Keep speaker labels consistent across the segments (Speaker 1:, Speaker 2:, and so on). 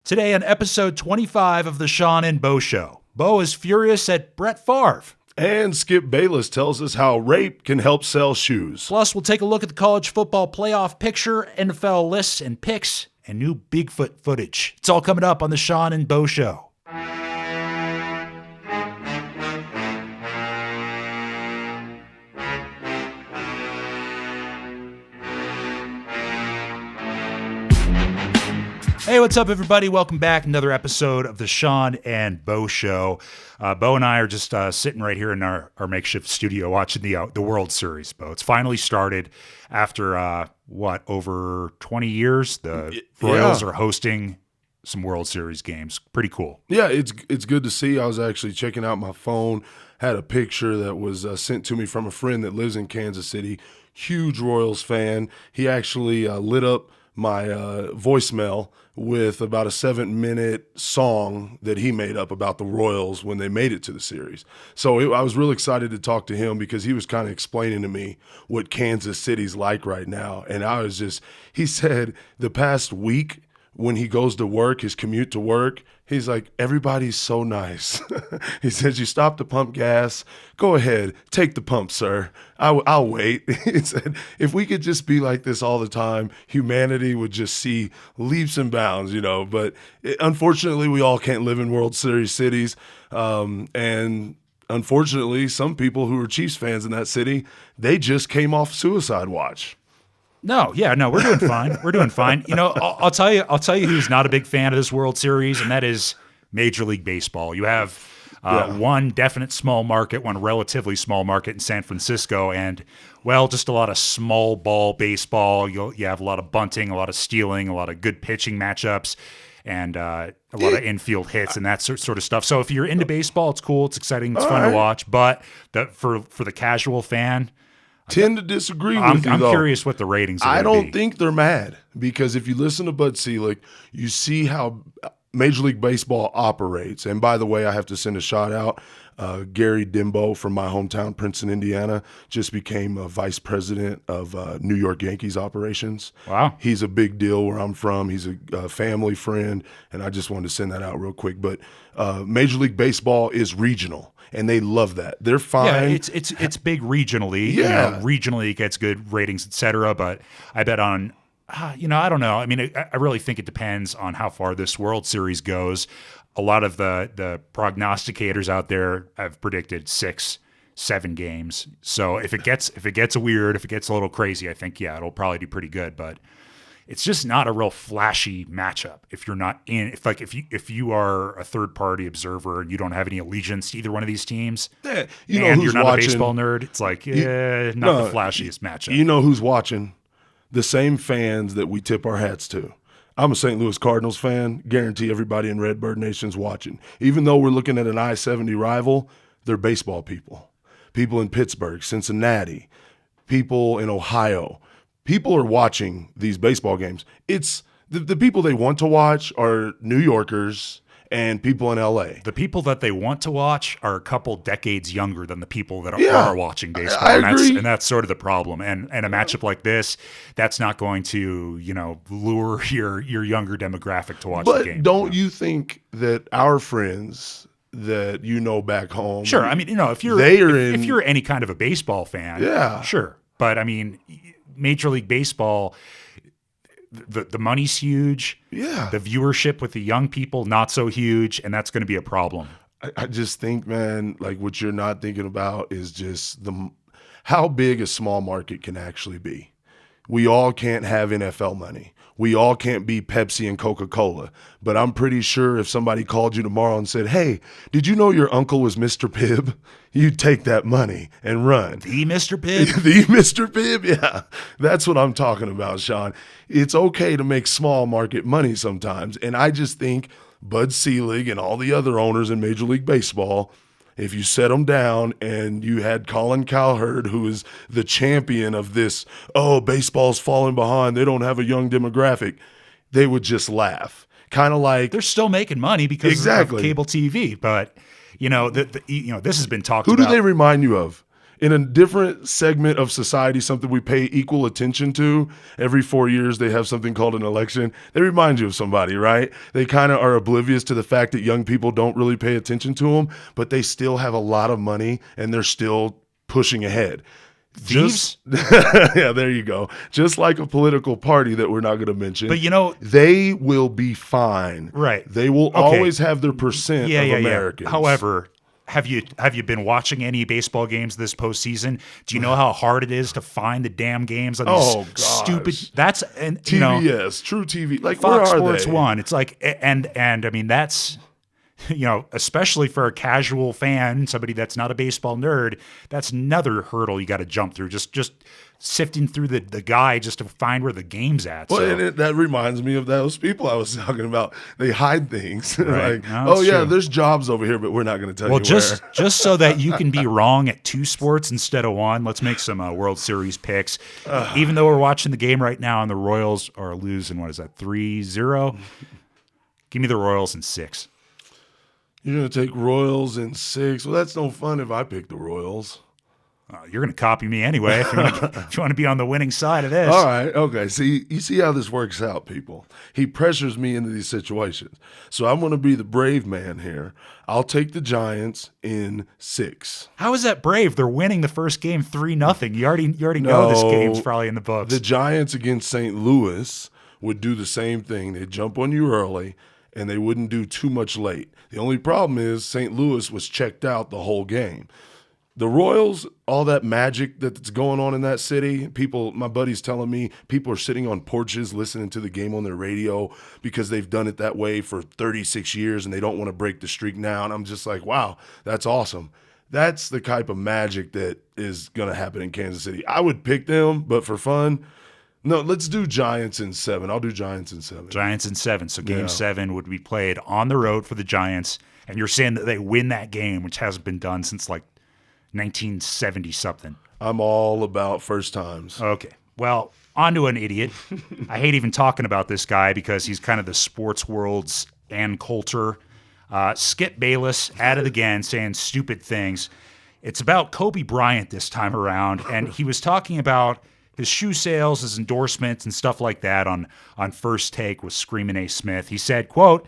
Speaker 1: Today on episode 25 of the Sean and Bo Show, Bo is furious at Brett Favre.
Speaker 2: And Skip Bayless tells us how rape can help sell shoes.
Speaker 1: Plus, we'll take a look at the college football playoff picture, NFL lists and picks, and new Bigfoot footage. It's all coming up on the Sean and Bo Show. Hey, what's up, everybody? Welcome back. Another episode of the Sean and Bo Show. Bo and I are just sitting right here in our makeshift studio watching the World Series, Bo. It's finally started after, over 20 years? The Royals are hosting some World Series games. Pretty cool.
Speaker 2: Yeah, it's good to see. I was actually checking out my phone, had a picture that was sent to me from a friend that lives in Kansas City, huge Royals fan. He actually lit up my voicemail with about a 7-minute song that he made up about the Royals when they made it to the series. So I was really excited to talk to him because he was kind of explaining to me what Kansas City's like right now. And he said the past week when he goes to work, his commute to work, he's like, everybody's so nice. He says, you stop to pump gas, go ahead, take the pump, sir. I'll wait. He said, if we could just be like this all the time, humanity would just see leaps and bounds, But unfortunately, we all can't live in World Series cities. And unfortunately, some people who are Chiefs fans in that city, they just came off suicide watch.
Speaker 1: No, we're doing fine. We're doing fine. I'll tell you who's not a big fan of this World Series, and that is Major League Baseball. You have one definite small market, one relatively small market in San Francisco, and just a lot of small ball baseball. You have a lot of bunting, a lot of stealing, a lot of good pitching matchups, and a lot of infield hits and that sort of stuff. So if you're into baseball, it's cool, it's exciting, it's fun to watch. But for the casual fan,
Speaker 2: tend to disagree with you,
Speaker 1: I'm
Speaker 2: though.
Speaker 1: curious what the ratings are.
Speaker 2: I don't think they're mad because if you listen to Bud Selig, you see how Major League Baseball operates. And by the way, I have to send a shout out. Gary Dimbo from my hometown, Princeton, Indiana, just became a vice president of New York Yankees operations.
Speaker 1: Wow.
Speaker 2: He's a big deal where I'm from. He's a family friend, and I just wanted to send that out real quick. But Major League Baseball is regional. And they love that. They're fine.
Speaker 1: Yeah, it's big regionally.
Speaker 2: Yeah.
Speaker 1: Regionally it gets good ratings, et cetera. But I bet on, I don't know. I mean, I really think it depends on how far this World Series goes. A lot of the prognosticators out there have predicted 6-7 games. So if it gets weird, if it gets a little crazy, I think it'll probably do pretty good. But it's just not a real flashy matchup if you're not in. If you are a third party observer and you don't have any allegiance to either one of these teams, and you're not a baseball nerd, it's not the flashiest matchup.
Speaker 2: You know who's watching? The same fans that we tip our hats to. I'm a St. Louis Cardinals fan. Guarantee everybody in Redbird Nation's watching. Even though we're looking at an I-70 rival, they're baseball people. People in Pittsburgh, Cincinnati, people in Ohio. People are watching these baseball games. It's the people they want to watch are New Yorkers and people in L.A.
Speaker 1: The people that they want to watch are a couple decades younger than the people that are watching baseball.
Speaker 2: I agree.
Speaker 1: And that's sort of the problem. And a matchup like this, that's not going to, lure your younger demographic to watch the game.
Speaker 2: But don't you think that our friends that back home?
Speaker 1: Sure. I mean, if you're any kind of a baseball fan, sure. But I mean, Major League Baseball, the money's huge.
Speaker 2: Yeah. The
Speaker 1: viewership with the young people, not so huge, and that's going to be a problem.
Speaker 2: I just think, man, like what you're not thinking about is just how big a small market can actually be. We all can't have NFL money. We all can't be Pepsi and Coca-Cola. But I'm pretty sure if somebody called you tomorrow and said, hey, did you know your uncle was Mr. Pibb? You'd take that money and run.
Speaker 1: The Mr. Pibb?
Speaker 2: The Mr. Pibb, yeah. That's what I'm talking about, Sean. It's okay to make small market money sometimes. And I just think Bud Selig and all the other owners in Major League Baseball, if you set them down and you had Colin Cowherd, who is the champion of this, baseball's falling behind, they don't have a young demographic, they would just laugh. Kind of like
Speaker 1: they're still making money because of cable TV, but this has been talked about.
Speaker 2: Who do they remind you of? in a different segment of society, something we pay equal attention to. Every 4 years, they have something called an election. They remind you of somebody, right? They kind of are oblivious to the fact that young people don't really pay attention to them, but they still have a lot of money and they're still pushing ahead.
Speaker 1: Thieves?
Speaker 2: Yeah, there you go. Just like a political party that we're not going to mention.
Speaker 1: But you know,
Speaker 2: they will be fine.
Speaker 1: right.
Speaker 2: They will always have their percent of Americans.
Speaker 1: Yeah. However, have you been watching any baseball games this postseason? Do you know how hard it is to find the damn games on these stupid? That's and
Speaker 2: TVS,
Speaker 1: you know,
Speaker 2: True TV, like
Speaker 1: Fox
Speaker 2: where are
Speaker 1: Sports
Speaker 2: they?
Speaker 1: 1. It's like and I mean that's, you know, especially for a casual fan, somebody that's not a baseball nerd, that's another hurdle you got to jump through. Just sifting through the guide just to find where the game's at.
Speaker 2: Well,
Speaker 1: So.
Speaker 2: and that reminds me of those people I was talking about. They hide things.
Speaker 1: Right.
Speaker 2: Like,
Speaker 1: No,
Speaker 2: oh
Speaker 1: that's
Speaker 2: yeah,
Speaker 1: true.
Speaker 2: there's jobs over here, but we're not going to tell
Speaker 1: Well,
Speaker 2: you
Speaker 1: just
Speaker 2: where.
Speaker 1: just so that you can be wrong at 2 sports instead of 1, let's make some World Series picks. Even though we're watching the game right now and the Royals are losing, what is that, 3-0? Give me the Royals in 6.
Speaker 2: You're going to take Royals in 6. Well, that's no fun if I pick the Royals.
Speaker 1: You're going to copy me anyway if you want to be on the winning side of this.
Speaker 2: All right, okay. See, you see how this works out, people. He pressures me into these situations. So I'm going to be the brave man here. I'll take the Giants in 6.
Speaker 1: How is that brave? They're winning the first game 3-0. You already know this game's probably in the books.
Speaker 2: The Giants against St. Louis would do the same thing. They'd jump on you early, and they wouldn't do too much late. The only problem is St. Louis was checked out the whole game. The Royals, all that magic that's going on in that city, people, my buddy's telling me, people are sitting on porches listening to the game on their radio because they've done it that way for 36 years and they don't want to break the streak now. And I'm just like, wow, that's awesome. That's the type of magic that is going to happen in Kansas City. I would pick them, but for fun, no, let's do Giants in 7. I'll do Giants in 7.
Speaker 1: Giants in 7. So game 7 would be played on the road for the Giants. And you're saying that they win that game, which hasn't been done since like 1970 something.
Speaker 2: I'm all about first times.
Speaker 1: Okay. Well, on to an idiot. I hate even talking about this guy because he's kind of the sports world's Ann Coulter. Skip Bayless at it again, saying stupid things. It's about Kobe Bryant this time around, and he was talking about his shoe sales, his endorsements, and stuff like that on First Take with Screamin' A. Smith. He said, quote,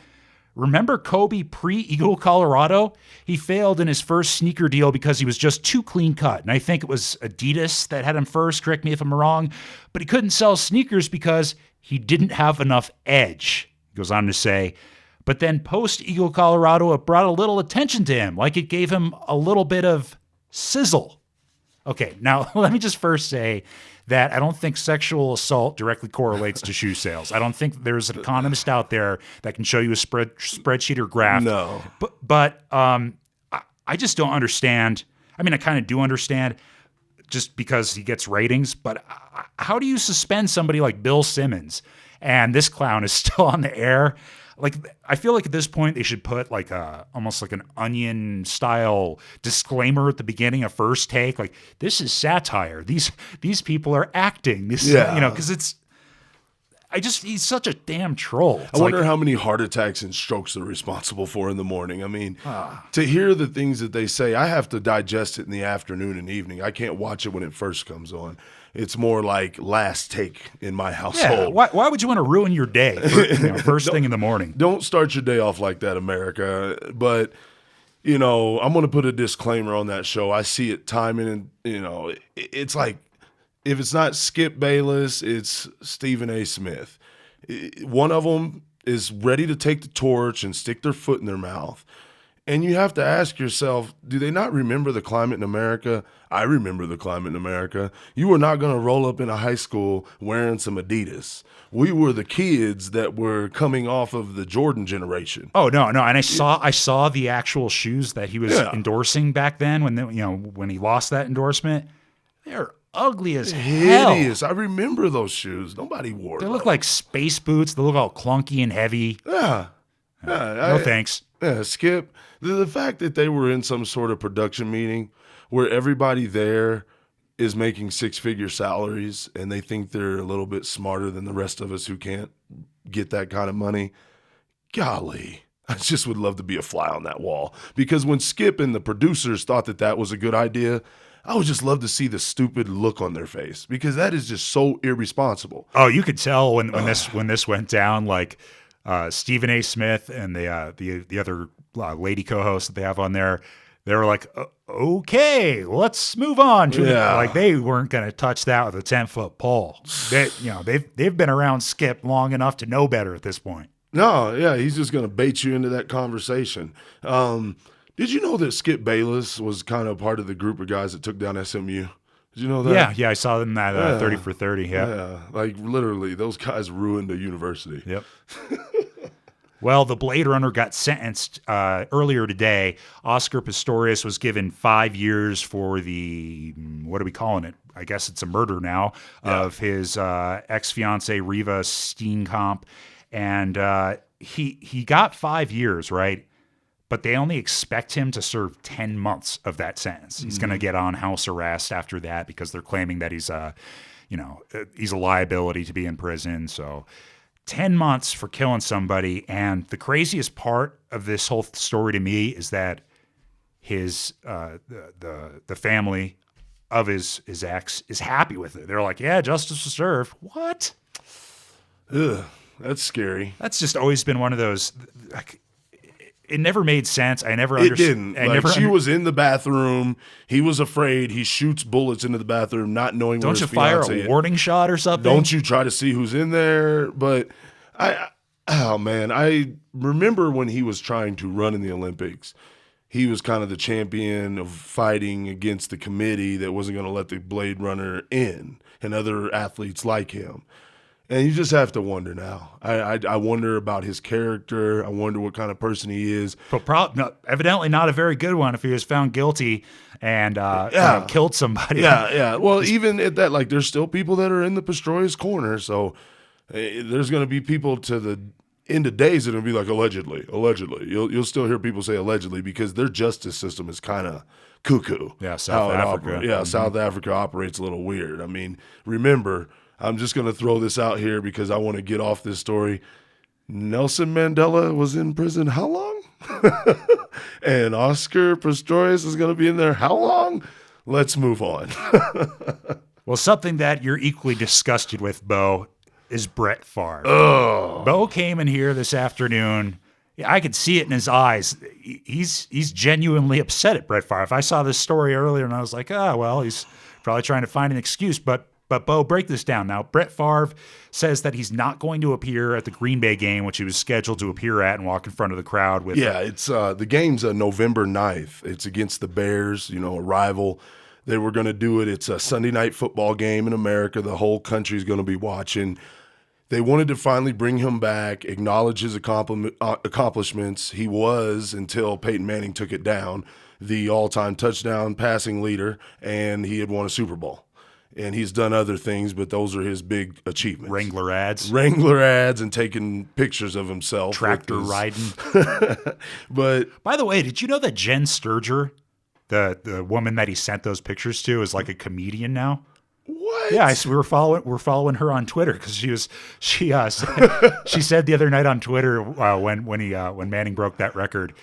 Speaker 1: "Remember Kobe pre-Eagle, Colorado? He failed in his first sneaker deal because he was just too clean cut. And I think it was Adidas that had him first, correct me if I'm wrong. But he couldn't sell sneakers because he didn't have enough edge." He goes on to say, "But then post-Eagle, Colorado, it brought a little attention to him, like it gave him a little bit of sizzle." Okay, now let me just first say that I don't think sexual assault directly correlates to shoe sales. I don't think there's an economist out there that can show you a spreadsheet or graph.
Speaker 2: No.
Speaker 1: But I just don't understand. I mean, I kind of do understand just because he gets ratings, but how do you suspend somebody like Bill Simmons and this clown is still on the air? Like, I feel like at this point they should put like almost like an Onion style disclaimer at the beginning of First Take. Like, this is satire. These people are acting. This, you know, because he's such a damn troll.
Speaker 2: I wonder how many heart attacks and strokes they're responsible for in the morning. I mean, to hear the things that they say, I have to digest it in the afternoon and evening. I can't watch it when it first comes on. It's more like Last Take in my household.
Speaker 1: Yeah, why would you want to ruin your day first thing in the morning?
Speaker 2: Don't start your day off like that, America. But, you know, I'm going to put a disclaimer on that show. I see it timing, and, you know, it's like, if it's not Skip Bayless, it's Stephen A. Smith. One of them is ready to take the torch and stick their foot in their mouth. And you have to ask yourself, do they not remember the climate in America? I remember the climate in America. You were not going to roll up in a high school wearing some Adidas. We were the kids that were coming off of the Jordan generation.
Speaker 1: Oh, no. And I saw the actual shoes that he was endorsing back then when he lost that endorsement. They're ugly as hell.
Speaker 2: Hideous. I remember those shoes. Nobody wore
Speaker 1: They
Speaker 2: them.
Speaker 1: look like space boots. They look all clunky and heavy.
Speaker 2: Yeah.
Speaker 1: No thanks.
Speaker 2: Yeah, Skip. The fact that they were in some sort of production meeting where everybody there is making 6-figure salaries and they think they're a little bit smarter than the rest of us who can't get that kind of money. Golly, I just would love to be a fly on that wall. Because when Skip and the producers thought that was a good idea, I would just love to see the stupid look on their face because that is just so irresponsible.
Speaker 1: Oh, you could tell when this went down. Like Stephen A. Smith and the other lady co-host that they have on there, they were like, "Okay, let's move on."
Speaker 2: Yeah.
Speaker 1: Like they weren't going to touch that with a 10-foot pole. They've been around Skip long enough to know better at this point.
Speaker 2: No, yeah, he's just going to bait you into that conversation. Did you know that Skip Bayless was kind of part of the group of guys that took down SMU? Did you know that?
Speaker 1: Yeah, I saw them in that 30 for 30.
Speaker 2: Yeah, like literally, those guys ruined a university.
Speaker 1: Yep. Well, the Blade Runner got sentenced earlier today. Oscar Pistorius was given 5 years for the, what are we calling it? I guess it's a murder now, of his ex-fiancée Riva Steenkamp. And he got 5 years, right? But they only expect him to serve 10 months of that sentence. He's going to get on house arrest after that because they're claiming that he's a liability to be in prison. So 10 months for killing somebody. And the craziest part of this whole story to me is that his the family of his ex is happy with it. They're like, yeah, justice was served. What?
Speaker 2: Ugh, that's scary.
Speaker 1: That's just always been one of those. Like, it never made sense. I never
Speaker 2: It
Speaker 1: understood.
Speaker 2: didn't. She was in the bathroom. He was afraid. He shoots bullets into the bathroom, not knowing where his
Speaker 1: Don't you fire
Speaker 2: fiancée
Speaker 1: a warning shot or something?
Speaker 2: Don't you try to see who's in there? But I remember when he was trying to run in the Olympics. He was kind of the champion of fighting against the committee that wasn't going to let the Blade Runner in and other athletes like him. And you just have to wonder now. I wonder about his character. I wonder what kind of person he is.
Speaker 1: But evidently not a very good one if he was found guilty and killed somebody.
Speaker 2: Yeah. Well, even at that, like, there's still people that are in the Pistorius corner. So there's going to be people to the end of days that are going to be like, allegedly. You'll still hear people say allegedly because their justice system is kind of cuckoo.
Speaker 1: Yeah, South Africa.
Speaker 2: South Africa operates a little weird. I mean, remember, I'm just going to throw this out here because I want to get off this story. Nelson Mandela was in prison how long? And Oscar Pistorius is going to be in there how long? Let's move on.
Speaker 1: Well, something that you're equally disgusted with, Bo, is Brett Favre.
Speaker 2: Oh.
Speaker 1: Bo came in here this afternoon. I could see it in his eyes. He's genuinely upset at Brett Favre. I saw this story earlier and I was like, well, he's probably trying to find an excuse. But Bo, break this down. Now, Brett Favre says that he's not going to appear at the Green Bay game, which he was scheduled to appear at and walk in front of the crowd with.
Speaker 2: Yeah, it's the game's November 9th. It's against the Bears, a rival. They were going to do it. It's a Sunday night football game in America. The whole country's going to be watching. They wanted to finally bring him back, acknowledge his accomplishments. He was, until Peyton Manning took it down, the all-time touchdown passing leader, and he had won a Super Bowl. And he's done other things, but those are his big achievements.
Speaker 1: Wrangler ads
Speaker 2: and taking pictures of himself.
Speaker 1: Tractor riding.
Speaker 2: But
Speaker 1: by the way, did you know that Jen Sturger, the woman that he sent those pictures to, is like a comedian now?
Speaker 2: What?
Speaker 1: Yeah, we're following her on Twitter because she said the other night on Twitter when Manning broke that record,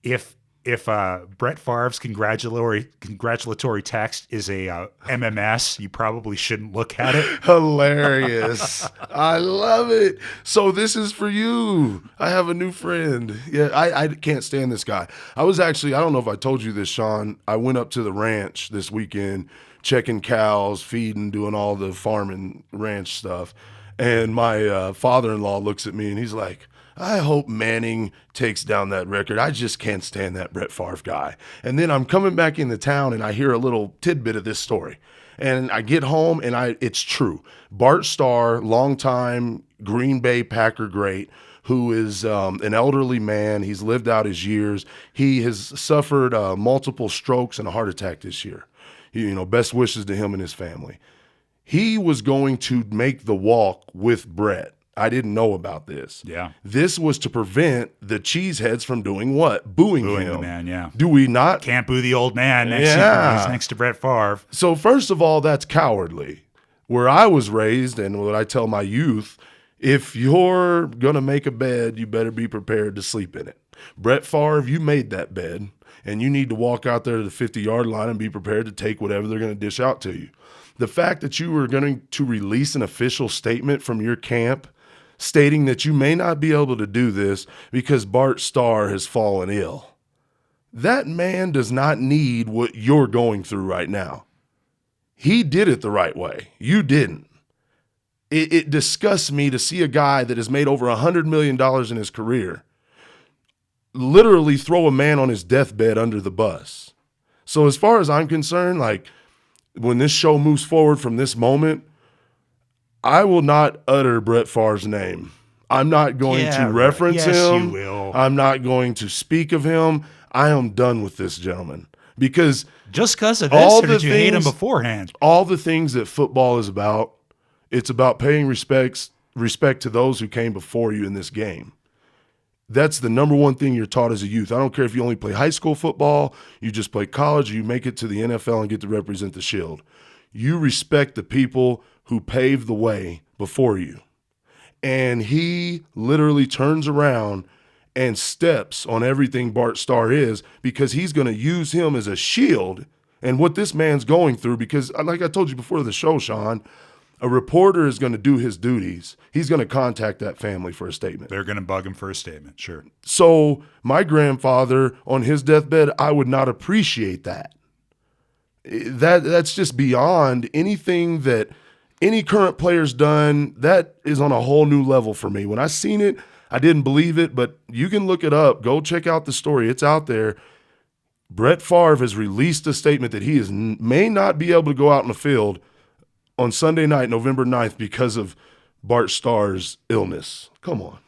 Speaker 1: if Brett Favre's congratulatory text is a MMS, you probably shouldn't look at it.
Speaker 2: Hilarious. I love it. So this is for you. I have a new friend. Yeah, I can't stand this guy. I don't know if I told you this, Sean. I went up to the ranch this weekend, checking cows, feeding, doing all the farming ranch stuff. And my father-in-law looks at me and he's like, I hope Manning takes down that record. I just can't stand that Brett Favre guy. And then I'm coming back into town and I hear a little tidbit of this story. And I get home and it's true. Bart Starr, longtime Green Bay Packer great, who is an elderly man. He's lived out his years. He has suffered multiple strokes and a heart attack this year. Best wishes to him and his family. He was going to make the walk with Brett. I didn't know about this.
Speaker 1: Yeah.
Speaker 2: This was to prevent the cheeseheads from doing what? Booing him.
Speaker 1: The man, yeah.
Speaker 2: Do we not?
Speaker 1: Can't boo the old man next to Brett Favre.
Speaker 2: So first of all, that's cowardly. Where I was raised and what I tell my youth, if you're going to make a bed, you better be prepared to sleep in it. Brett Favre, you made that bed. and you need to walk out there to the 50-yard line and be prepared to take whatever they're going to dish out to you. The fact that you were going to release an official statement from your camp stating that you may not be able to do this because Bart Starr has fallen ill. That man does not need what you're going through right now. He did it the right way. You didn't. It disgusts me to see a guy that has made over $100 million in his career literally throw a man on his deathbed under the bus. So as far as I'm concerned, like, when this show moves forward from this moment, I will not utter Brett Favre's name. I'm not going to reference him.
Speaker 1: Yes, you will.
Speaker 2: I'm not going to speak of him. I am done with this gentleman because
Speaker 1: just because of this, or did you hate him beforehand?
Speaker 2: All the things that football is about, it's about paying respect to those who came before you in this game. That's the number one thing you're taught as a youth. I don't care if you only play high school football, you just play college, or you make it to the NFL and get to represent the Shield. You respect the people who paved the way before you. And he literally turns around and steps on everything Bart Starr is because he's going to use him as a shield and what this man's going through. Because like I told you before the show, Sean, a reporter is going to do his duties. He's going to contact that family for a statement.
Speaker 1: They're going to bug him for a statement, sure.
Speaker 2: So my grandfather on his deathbed, I would not appreciate that. That's just beyond anything that any current player's done. That is on a whole new level for me. When I seen it, I didn't believe it, but you can look it up. Go check out the story. It's out there. Brett Favre has released a statement that he may not be able to go out in the field on Sunday night, November 9th, because of Bart Starr's illness. Come on.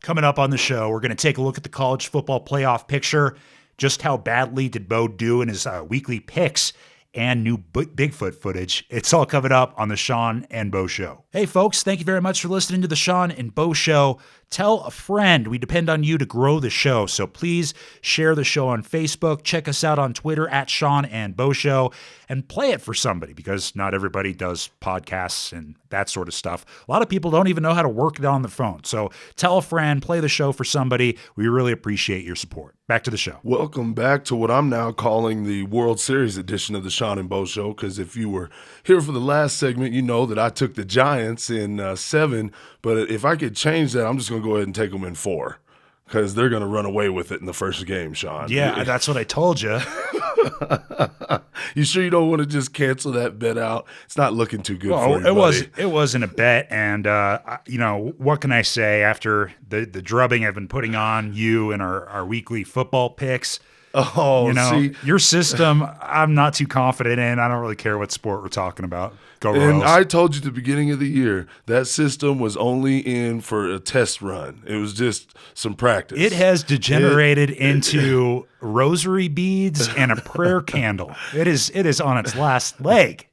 Speaker 1: Coming up on the show, we're going to take a look at the college football playoff picture. Just how badly did Bo do in his weekly picks and new Bigfoot footage? It's all coming up on the Sean and Bo Show. Hey, folks, thank you very much for listening to the Sean and Bo Show. Tell a friend. We depend on you to grow the show, so please share the show on Facebook. Check us out on Twitter at Sean and Bo Show, and play it for somebody because not everybody does podcasts and that sort of stuff. A lot of people don't even know how to work it on the phone. So tell a friend, play the show for somebody. We really appreciate your support. Back to the show.
Speaker 2: Welcome back to what I'm now calling the World Series edition of the Sean and Bo Show, because if you were here for the last segment, you know that I took the Giants in 7, but if I could change that, I'm just going to go ahead and take them in 4 because they're going to run away with it in the first game, Sean.
Speaker 1: Yeah, that's what I told you.
Speaker 2: You sure you don't want to just cancel that bet out? It's not looking too good for you,
Speaker 1: it wasn't a bet, and what can I say after the drubbing I've been putting on you and our weekly football picks?
Speaker 2: Oh, see,
Speaker 1: your system, I'm not too confident in. I don't really care what sport we're talking about. Go Royals.
Speaker 2: And I told you at the beginning of the year, that system was only in for a test run. It was just some practice.
Speaker 1: It has degenerated into rosary beads and a prayer candle. It is on its last leg.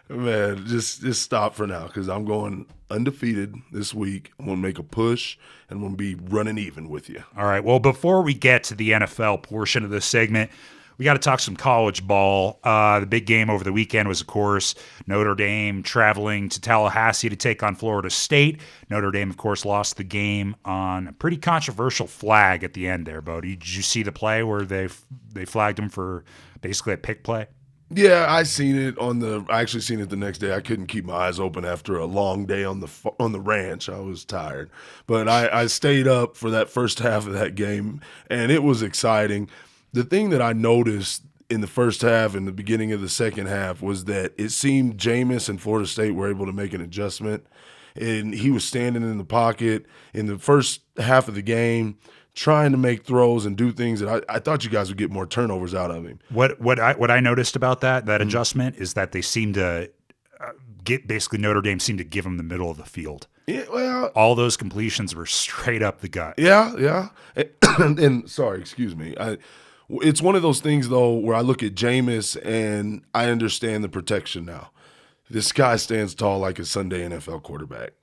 Speaker 2: Man, just stop for now because I'm going undefeated this week. I'm going to make a push, and I'm going to be running even with you.
Speaker 1: All right. Well, before we get to the NFL portion of this segment, we got to talk some college ball. The big game over the weekend was, of course, Notre Dame traveling to Tallahassee to take on Florida State. Notre Dame, of course, lost the game on a pretty controversial flag at the end there, Bo. Did you see the play where they flagged him for basically a pick play?
Speaker 2: Yeah, I actually seen it the next day. I couldn't keep my eyes open after a long day on the ranch. I was tired, but I stayed up for that first half of that game, and it was exciting. The thing that I noticed in the first half and the beginning of the second half was that it seemed Jameis and Florida State were able to make an adjustment, and he was standing in the pocket in the first half of the game, trying to make throws and do things that I thought you guys would get more turnovers out of him.
Speaker 1: What I noticed about that adjustment is that they seemed to basically Notre Dame seemed to give him the middle of the field.
Speaker 2: Yeah, well,
Speaker 1: all those completions were straight up the gut.
Speaker 2: Yeah. And sorry, excuse me. It's one of those things though where I look at Jameis and I understand the protection now. This guy stands tall like a Sunday NFL quarterback.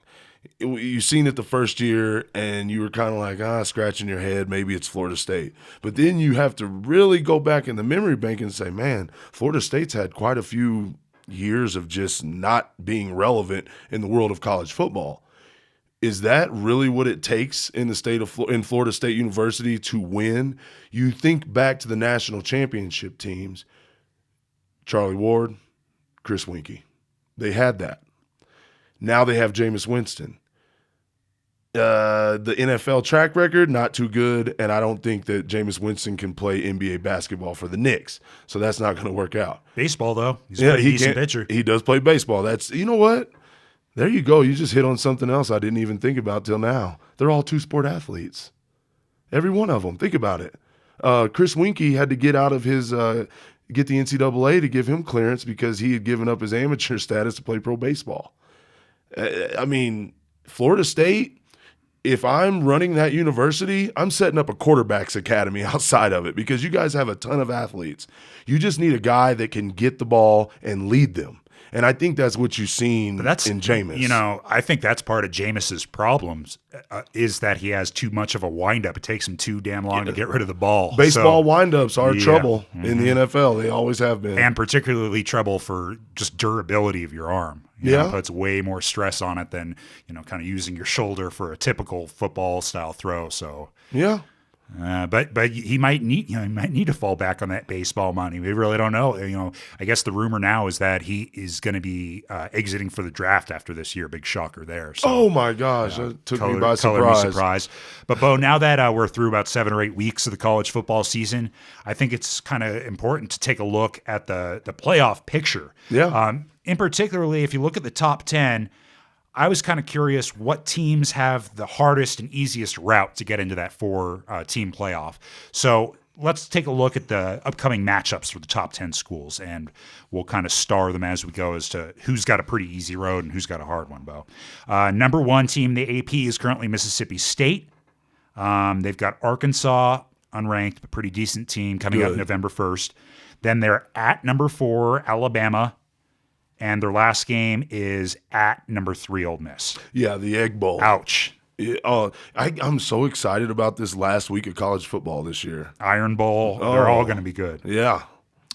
Speaker 2: You've seen it the first year, and you were kind of like, scratching your head, maybe it's Florida State. But then you have to really go back in the memory bank and say, man, Florida State's had quite a few years of just not being relevant in the world of college football. Is that really what it takes in the state of in Florida State University to win? You think back to the national championship teams, Charlie Ward, Chris Winkie. They had that. Now they have Jameis Winston. The NFL track record, not too good, and I don't think that Jameis Winston can play NBA basketball for the Knicks, so that's not going to work out.
Speaker 1: Baseball, though. He's a pretty decent pitcher.
Speaker 2: He does play baseball. That's, you know what? There you go. You just hit on something else I didn't even think about till now. They're all two-sport athletes. Every one of them. Think about it. Chris Winkie had to get out of his get the NCAA to give him clearance because he had given up his amateur status to play pro baseball. I mean, Florida State, if I'm running that university, I'm setting up a quarterback's academy outside of it because you guys have a ton of athletes. You just need a guy that can get the ball and lead them. And I think that's what you've seen in Jameis.
Speaker 1: You know, I think that's part of Jameis's problems is that he has too much of a windup. It takes him too damn long to get rid of the ball.
Speaker 2: Baseball windups are trouble in the NFL. They always have been.
Speaker 1: And particularly trouble for just durability of your arm. You know, puts way more stress on it than, you know, kind of using your shoulder for a typical football style throw. So
Speaker 2: yeah.
Speaker 1: But he might need to fall back on that baseball money. We really don't know. You know, I guess the rumor now is that he is going to be exiting for the draft after this year. Big shocker there. So,
Speaker 2: oh my gosh, that took me by surprise.
Speaker 1: But Bo, now that we're through about 7 or 8 weeks of the college football season, I think it's kind of important to take a look at the playoff picture.
Speaker 2: Yeah.
Speaker 1: In particularly, if you look at the top 10. I was kind of curious what teams have the hardest and easiest route to get into that 4-team playoff. So let's take a look at the upcoming matchups for the top 10 schools, and we'll kind of star them as we go as to who's got a pretty easy road and who's got a hard one, Bo. Number 1 team, the AP, is currently Mississippi State. They've got Arkansas, unranked, but pretty decent team, coming up November 1st. Then they're at number 4, Alabama. And their last game is at number 3, Ole Miss.
Speaker 2: Yeah, the Egg Bowl.
Speaker 1: Ouch.
Speaker 2: I'm so excited about this last week of college football this year.
Speaker 1: Iron Bowl. They're all going to be good.
Speaker 2: Yeah.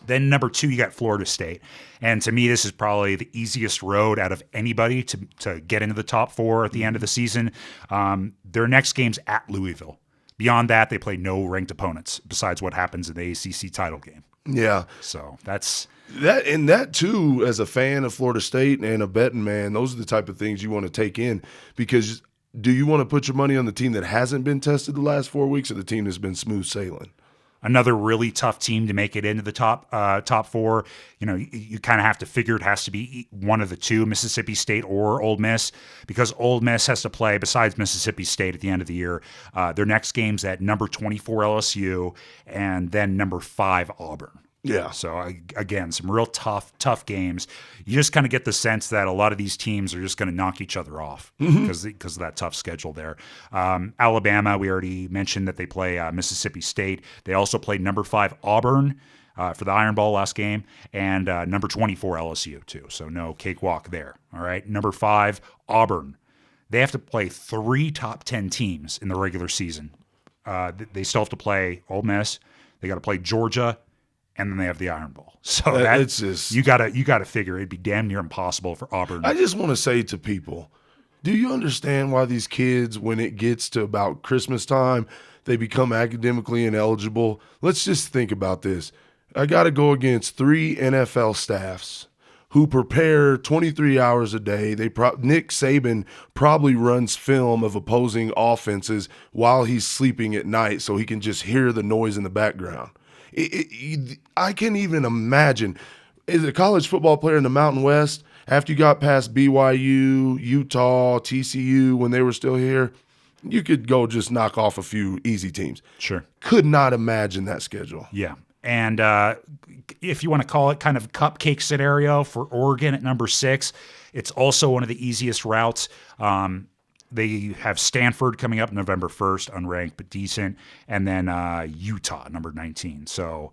Speaker 1: Then number 2, you got Florida State. And to me, this is probably the easiest road out of anybody to get into the top 4 at the end of the season. Their next game's at Louisville. Beyond that, they play no ranked opponents besides what happens in the ACC title game.
Speaker 2: Yeah.
Speaker 1: So that's...
Speaker 2: That too, as a fan of Florida State and a betting man, those are the type of things you want to take in, because do you want to put your money on the team that hasn't been tested the last 4 weeks or the team that's been smooth sailing?
Speaker 1: Another really tough team to make it into the top 4. You know, you kind of have to figure it has to be one of the two, Mississippi State or Ole Miss, because Ole Miss has to play, besides Mississippi State at the end of the year, their next game's at number 24 LSU and then number 5 Auburn.
Speaker 2: Yeah.
Speaker 1: So, again, some real tough games. You just kind of get the sense that a lot of these teams are just going to knock each other off because of that tough schedule there. Alabama, we already mentioned that they play Mississippi State. They also played number 5 Auburn for the Iron Bowl last game, and number 24 LSU too. So no cakewalk there. All right. Number 5 Auburn. They have to play 3 top 10 teams in the regular season. They still have to play Ole Miss. They got to play Georgia. And then they have the Iron Bowl. So
Speaker 2: it's just,
Speaker 1: you gotta figure it'd be damn near impossible for Auburn.
Speaker 2: I just want to say to people, do you understand why these kids, when it gets to about Christmas time, they become academically ineligible? Let's just think about this. I got to go against 3 NFL staffs who prepare 23 hours a day. Nick Saban probably runs film of opposing offenses while he's sleeping at night so he can just hear the noise in the background. I can't even imagine, as a college football player in the Mountain West, after you got past BYU, Utah, TCU, when they were still here, you could go just knock off a few easy teams.
Speaker 1: Sure.
Speaker 2: Could not imagine that schedule.
Speaker 1: Yeah. And if you want to call it kind of cupcake scenario for Oregon at number 6, it's also one of the easiest routes. They have Stanford coming up November 1st, unranked but decent, and then Utah, number 19. So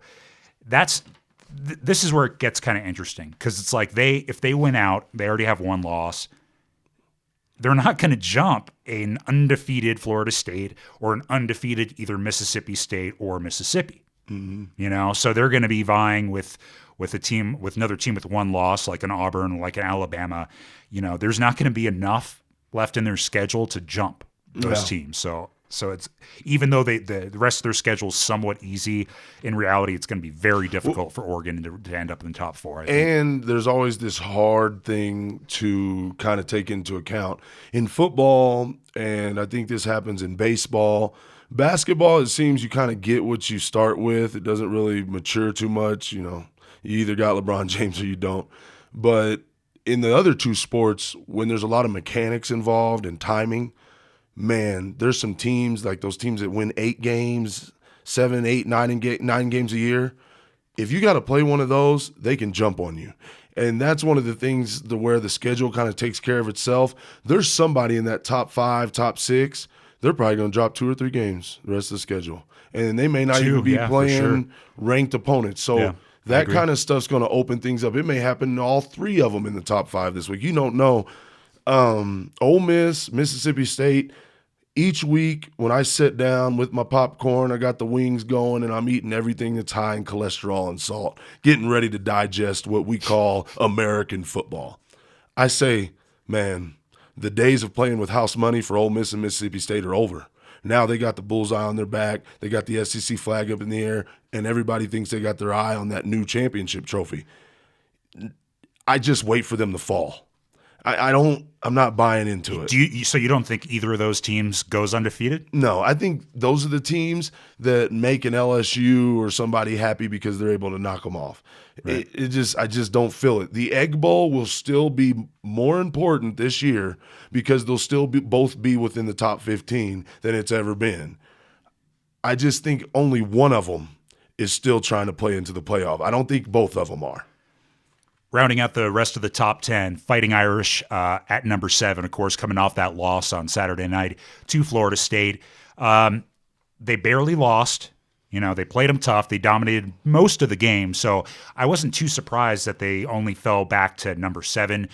Speaker 1: this is where it gets kind of interesting, because it's like if they win out, they already have 1 loss. They're not going to jump an undefeated Florida State or an undefeated either Mississippi State or Mississippi. Mm-hmm. You know, so they're going to be vying with another team with 1 loss, like an Auburn, like an Alabama. You know, there's not going to be enough left in their schedule to jump those
Speaker 2: Yeah.
Speaker 1: teams. So it's, even though the rest of their schedule is somewhat easy, in reality, it's going to be very difficult for Oregon to end up in the top 4. I think.
Speaker 2: And there's always this hard thing to kind of take into account in football, and I think this happens in baseball. Basketball, it seems you kind of get what you start with. It doesn't really mature too much. You either got LeBron James or you don't. But in the other two sports, when there's a lot of mechanics involved and timing, man, there's some teams, like those teams that win 8 games, 7, 8, 9 games a year. If you got to play one of those, they can jump on you. And that's one of the things where the schedule kind of takes care of itself. There's somebody in that top 5, top 6, they're probably going to drop 2 or 3 games the rest of the schedule. And they may not even be playing ranked opponents. So that kind of stuff's going to open things up. It may happen to all 3 of them in the top 5 this week. You don't know. Ole Miss, Mississippi State, each week when I sit down with my popcorn, I got the wings going, and I'm eating everything that's high in cholesterol and salt, getting ready to digest what we call American football. I say, man, the days of playing with house money for Ole Miss and Mississippi State are over. Now they got the bullseye on their back, they got the SEC flag up in the air, and everybody thinks they got their eye on that new championship trophy. I just wait for them to fall. I'm not buying into it.
Speaker 1: So you don't think either of those teams goes undefeated?
Speaker 2: No, I think those are the teams that make an LSU or somebody happy because they're able to knock them off. Right. I just don't feel it. The Egg Bowl will still be more important this year because they'll still both be within the top 15 than it's ever been. I just think only one of them is still trying to play into the playoff. I don't think both of them are.
Speaker 1: Rounding out the rest of the top 10, Fighting Irish at number 7, of course, coming off that loss on Saturday night to Florida State. They barely lost. They played them tough. They dominated most of the game. So I wasn't too surprised that they only fell back to number 7.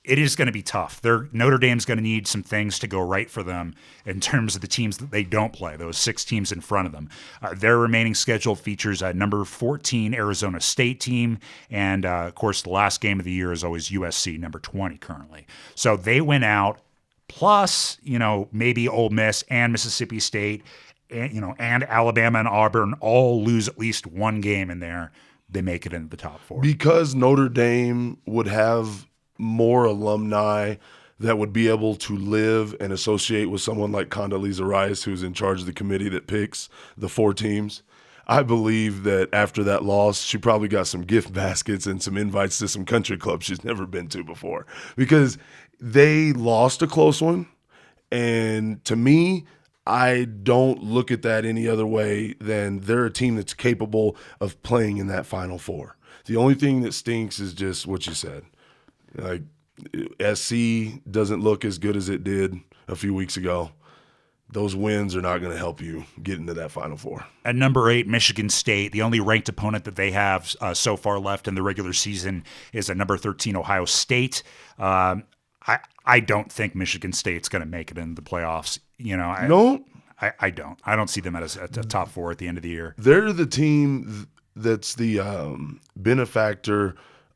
Speaker 1: It is going to be tough. Notre Dame's going to need some things to go right for them in terms of the teams that they don't play, those 6 teams in front of them. Their remaining schedule features a number 14 Arizona State team, and, of course, the last game of the year is always USC, number 20 currently. So they went out, plus, maybe Ole Miss and Mississippi State, and Alabama and Auburn all lose at least one game in there. They make it into the top 4.
Speaker 2: Because Notre Dame would have more alumni that would be able to live and associate with someone like Condoleezza Rice, who's in charge of the committee that picks the 4 teams. I believe that after that loss, she probably got some gift baskets and some invites to some country clubs she's never been to before because they lost a close one. And to me, I don't look at that any other way than they're a team that's capable of playing in that Final Four. The only thing that stinks is just what you said. Like, SC doesn't look as good as it did a few weeks ago. Those wins are not going to help you get into that Final Four.
Speaker 1: At number 8, Michigan State, the only ranked opponent that they have so far left in the regular season is at number 13, Ohio State. I don't think Michigan State's going to make it into the playoffs.
Speaker 2: No?
Speaker 1: I don't. I don't see them as a top 4 at the end of the year.
Speaker 2: They're the team that's the benefactor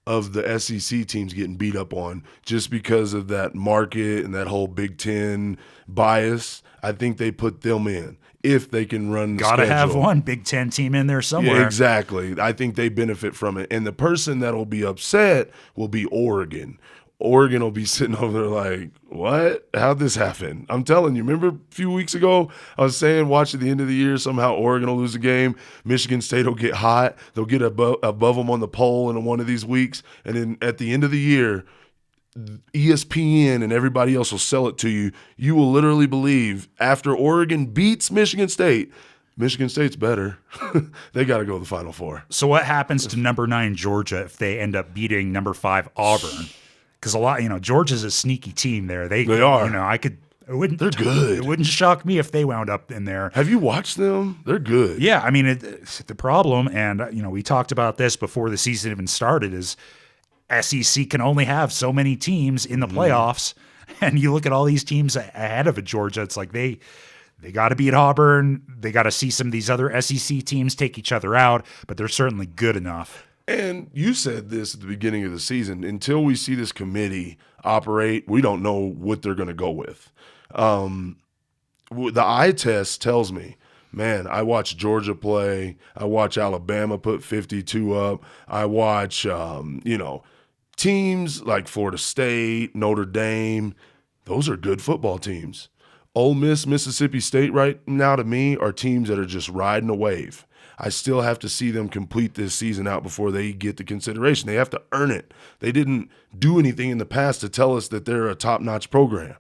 Speaker 2: of the SEC teams getting beat up on just because of that market and that whole Big Ten bias. I think they put them in if they can run the schedule.
Speaker 1: Gotta have one Big Ten team in there somewhere.
Speaker 2: Yeah, exactly. I think they benefit from it. And the person that'll be upset will be Oregon. Oregon will be sitting over there like, what? How'd this happen? I'm telling you, remember a few weeks ago, I was saying watch at the end of the year, somehow Oregon will lose a game. Michigan State will get hot. They'll get above them on the poll in one of these weeks. And then at the end of the year, ESPN and everybody else will sell it to you. You will literally believe after Oregon beats Michigan State's better. They got to go to the Final Four.
Speaker 1: So what happens to number 9 Georgia if they end up beating number 5 Auburn? Because Georgia's a sneaky team there. They are. They're good. It wouldn't shock me if they wound up in there.
Speaker 2: Have you watched them? They're good.
Speaker 1: Yeah, I mean, the problem, and we talked about this before the season even started, is SEC can only have so many teams in the playoffs, and you look at all these teams ahead of Georgia. It's like they got to beat Auburn. They got to see some of these other SEC teams take each other out, but they're certainly good enough.
Speaker 2: And you said this at the beginning of the season. Until we see this committee operate, we don't know what they're going to go with. The eye test tells me, man, I watch Georgia play. I watch Alabama put 52 up. I watch, teams like Florida State, Notre Dame. Those are good football teams. Ole Miss, Mississippi State right now to me are teams that are just riding a wave. I still have to see them complete this season out before they get the consideration. They have to earn it. They didn't do anything in the past to tell us that they're a top-notch program.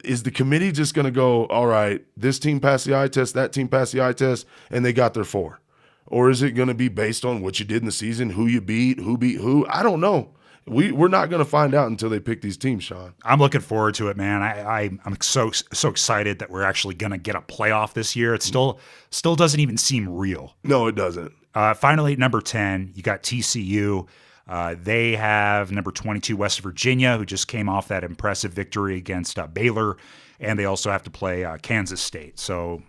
Speaker 2: Is the committee just going to go, all right, this team passed the eye test, that team passed the eye test, and they got their 4? Or is it going to be based on what you did in the season, who you beat who? I don't know. We're not going to find out until they pick these teams, Sean.
Speaker 1: I'm looking forward to it, man. I'm so excited that we're actually going to get a playoff this year. It still doesn't even seem real.
Speaker 2: No, it doesn't.
Speaker 1: Finally, at number 10, you got TCU. They have number 22, West Virginia, who just came off that impressive victory against Baylor, and they also have to play Kansas State. So,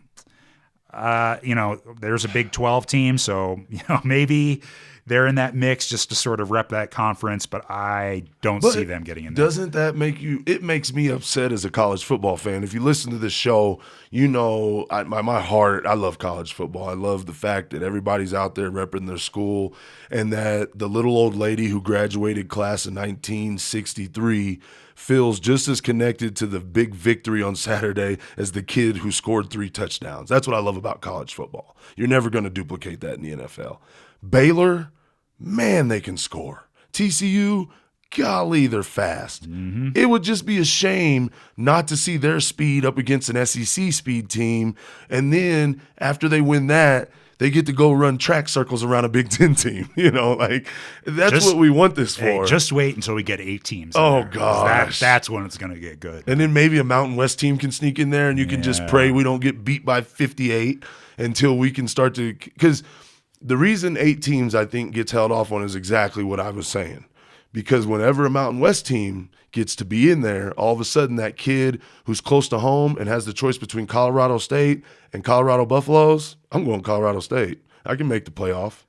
Speaker 1: there's a Big 12 team, so maybe they're in that mix just to sort of rep that conference, but I don't see them getting in there.
Speaker 2: Doesn't that make you – it makes me upset as a college football fan. If you listen to this show, my heart, I love college football. I love the fact that everybody's out there repping their school and that the little old lady who graduated class of 1963 feels just as connected to the big victory on Saturday as the kid who scored 3 touchdowns. That's what I love about college football. You're never going to duplicate that in the NFL. Baylor – man, they can score. TCU, golly, they're fast. Mm-hmm. It would just be a shame not to see their speed up against an SEC speed team. And then after they win that, they get to go run track circles around a Big Ten team. That's what we want this for.
Speaker 1: Hey, just wait until we get 8 teams.
Speaker 2: Oh, gosh.
Speaker 1: That's when it's going to get good.
Speaker 2: And then maybe a Mountain West team can sneak in there and you can just pray we don't get beat by 58 until we can start to – because – the reason 8 teams, I think, gets held off on is exactly what I was saying. Because whenever a Mountain West team gets to be in there, all of a sudden that kid who's close to home and has the choice between Colorado State and Colorado Buffaloes, I'm going Colorado State. I can make the playoff.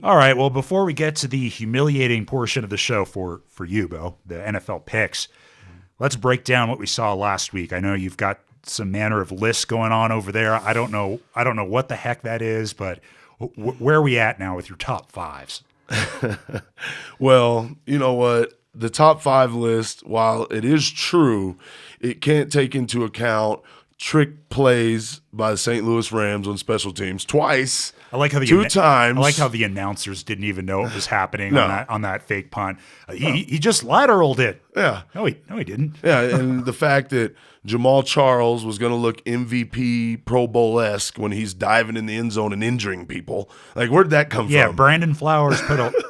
Speaker 1: All right, well, before we get to the humiliating portion of the show for you, Bo, the NFL picks, let's break down what we saw last week. I know you've got some manner of lists going on over there. I don't know what the heck that is, but where are we at now with your top 5s?
Speaker 2: Well, you know what? The top 5 list, while it is true, it can't take into account trick plays by the St. Louis Rams on special teams twice.
Speaker 1: I like how
Speaker 2: 2 times.
Speaker 1: I like how the announcers didn't even know what was happening on that fake punt. He just lateraled it.
Speaker 2: Yeah.
Speaker 1: No, he didn't.
Speaker 2: Yeah, and the fact that Jamal Charles was going to look MVP Pro Bowl-esque when he's diving in the end zone and injuring people. Like, where'd that come from?
Speaker 1: Yeah, Brandon Flowers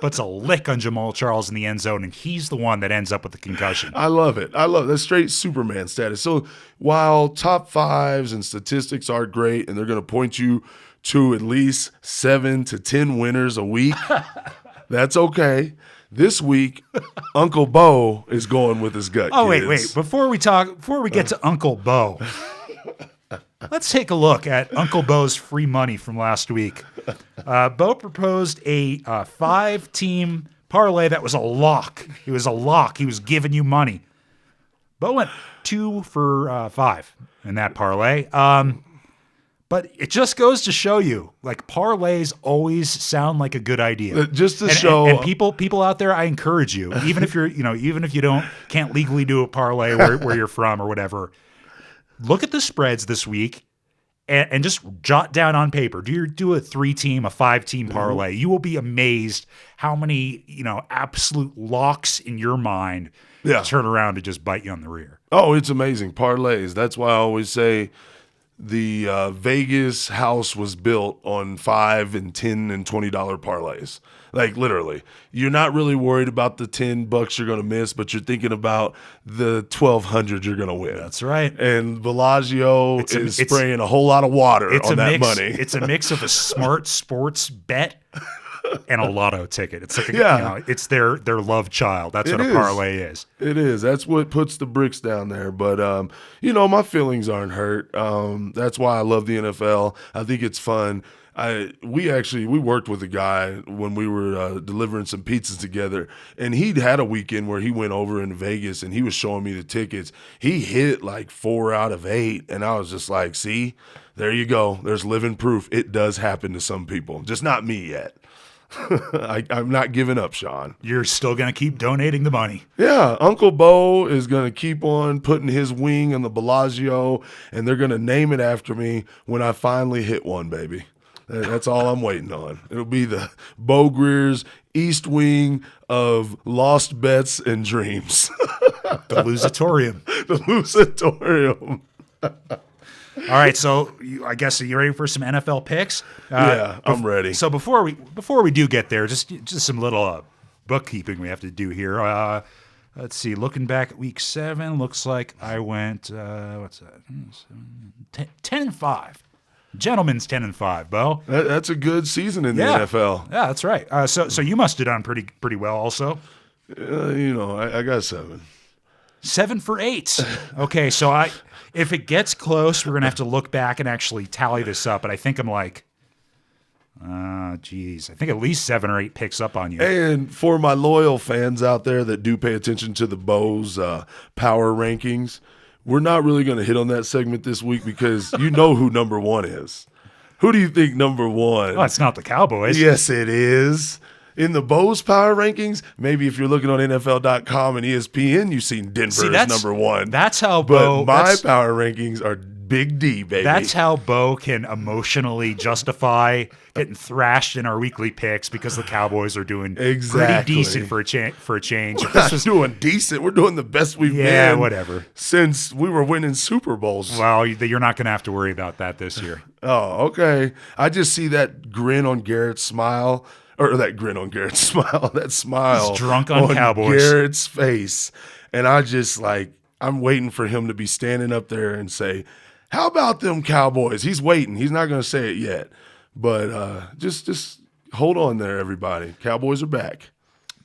Speaker 1: puts a lick on Jamal Charles in the end zone, and he's the one that ends up with the concussion.
Speaker 2: I love it. That's straight Superman status. So while top 5s and statistics are great, and they're going to point you to at least 7 to 10 winners a week, that's okay. This week, Uncle Bo is going with his gut.
Speaker 1: Oh,
Speaker 2: kids.
Speaker 1: wait. Before we get to Uncle Bo, let's take a look at Uncle Bo's free money from last week. Bo proposed a 5-team parlay that was a lock. It was a lock. He was giving you money. Bo went 2 for 5 in that parlay. But it just goes to show you, like, parlays always sound like a good idea.
Speaker 2: Just to show,
Speaker 1: and people out there, I encourage you, even if you can't legally do a parlay where you're from or whatever, look at the spreads this week and just jot down on paper. Do a 3-team, a 5-team parlay. You will be amazed how many absolute locks in your mind turn around to just bite you on the rear.
Speaker 2: Oh, it's amazing parlays. That's why I always say. The Vegas house was built on $5 and $10 and $20 parlays. Like, literally. You're not really worried about the $10 you're going to miss, but you're thinking about the $1,200 you're going to win.
Speaker 1: That's right.
Speaker 2: And Bellagio is spraying a whole lot of water on that money.
Speaker 1: It's a mix of a smart sports bet and a lotto ticket. It's like it's their love child. That's what a parlay is.
Speaker 2: It is. That's what puts the bricks down there. But my feelings aren't hurt. That's why I love the NFL. I think it's fun. We worked with a guy when we were delivering some pizzas together, and he'd had a weekend where he went over in Vegas and he was showing me the tickets. He hit like 4 out of 8, and I was just like, see, there you go. There's living proof. It does happen to some people, just not me yet. I'm not giving up, Sean.
Speaker 1: You're still going to keep donating the money.
Speaker 2: Yeah, Uncle Bo is going to keep on putting his wing on the Bellagio, and they're going to name it after me when I finally hit one, baby. That's all I'm waiting on. It'll be the Bo Greer's East Wing of Lost Bets and Dreams.
Speaker 1: The Lusatorium.
Speaker 2: The Lusatorium.
Speaker 1: All right, so I guess you ready for some NFL picks?
Speaker 2: Yeah, I'm ready.
Speaker 1: So before we do get there, just some little bookkeeping we have to do here. Let's see. Looking back at Week 7, looks like I went what's that? 10-5. Gentlemen's 10-5. Bo.
Speaker 2: That's a good season in the NFL.
Speaker 1: Yeah, that's right. So you must have done pretty well also.
Speaker 2: I got 7.
Speaker 1: 7 for 8. Okay, so if it gets close, we're going to have to look back and actually tally this up. But I think I'm like, I think at least 7 or 8 picks up on you.
Speaker 2: And for my loyal fans out there that do pay attention to the Bo's power rankings, we're not really going to hit on that segment this week because you know who number 1 is. Who do you think number 1?
Speaker 1: Well, it's not the Cowboys.
Speaker 2: Yes, it is. In the Bo's power rankings, maybe if you're looking on NFL.com and ESPN, you've seen Denver as number 1.
Speaker 1: That's how
Speaker 2: Bo. But my power rankings are Big D, baby.
Speaker 1: That's how Bo can emotionally justify getting thrashed in our weekly picks because the Cowboys are doing pretty decent for a change.
Speaker 2: We're not doing decent. We're doing the best we've been.
Speaker 1: Whatever.
Speaker 2: Since we were winning Super Bowls.
Speaker 1: Well, you're not going to have to worry about that this year.
Speaker 2: Oh, okay. I just see that grin on Garrett's smile. Or that grin on Garrett's smile, that smile.
Speaker 1: He's drunk on Cowboys.
Speaker 2: Garrett's face. And I just I'm waiting for him to be standing up there and say, how about them Cowboys? He's waiting. He's not going to say it yet. But just hold on there, everybody. Cowboys are back.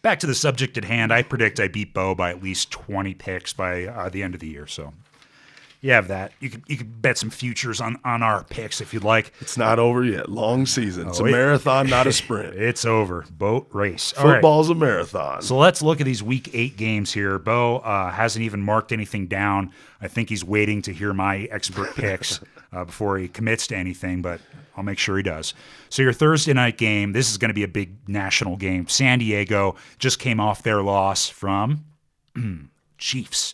Speaker 1: Back to the subject at hand. I predict I beat Bo by at least 20 picks by the end of the year. So you have that. You could bet some futures on our picks if you'd like.
Speaker 2: It's not over yet. Long season. It's a marathon, not a sprint.
Speaker 1: It's over. Boat race.
Speaker 2: Football's a marathon.
Speaker 1: So let's look at these Week 8 games here. Bo hasn't even marked anything down. I think he's waiting to hear my expert picks before he commits to anything, but I'll make sure he does. So your Thursday night game, this is going to be a big national game. San Diego just came off their loss from Chiefs.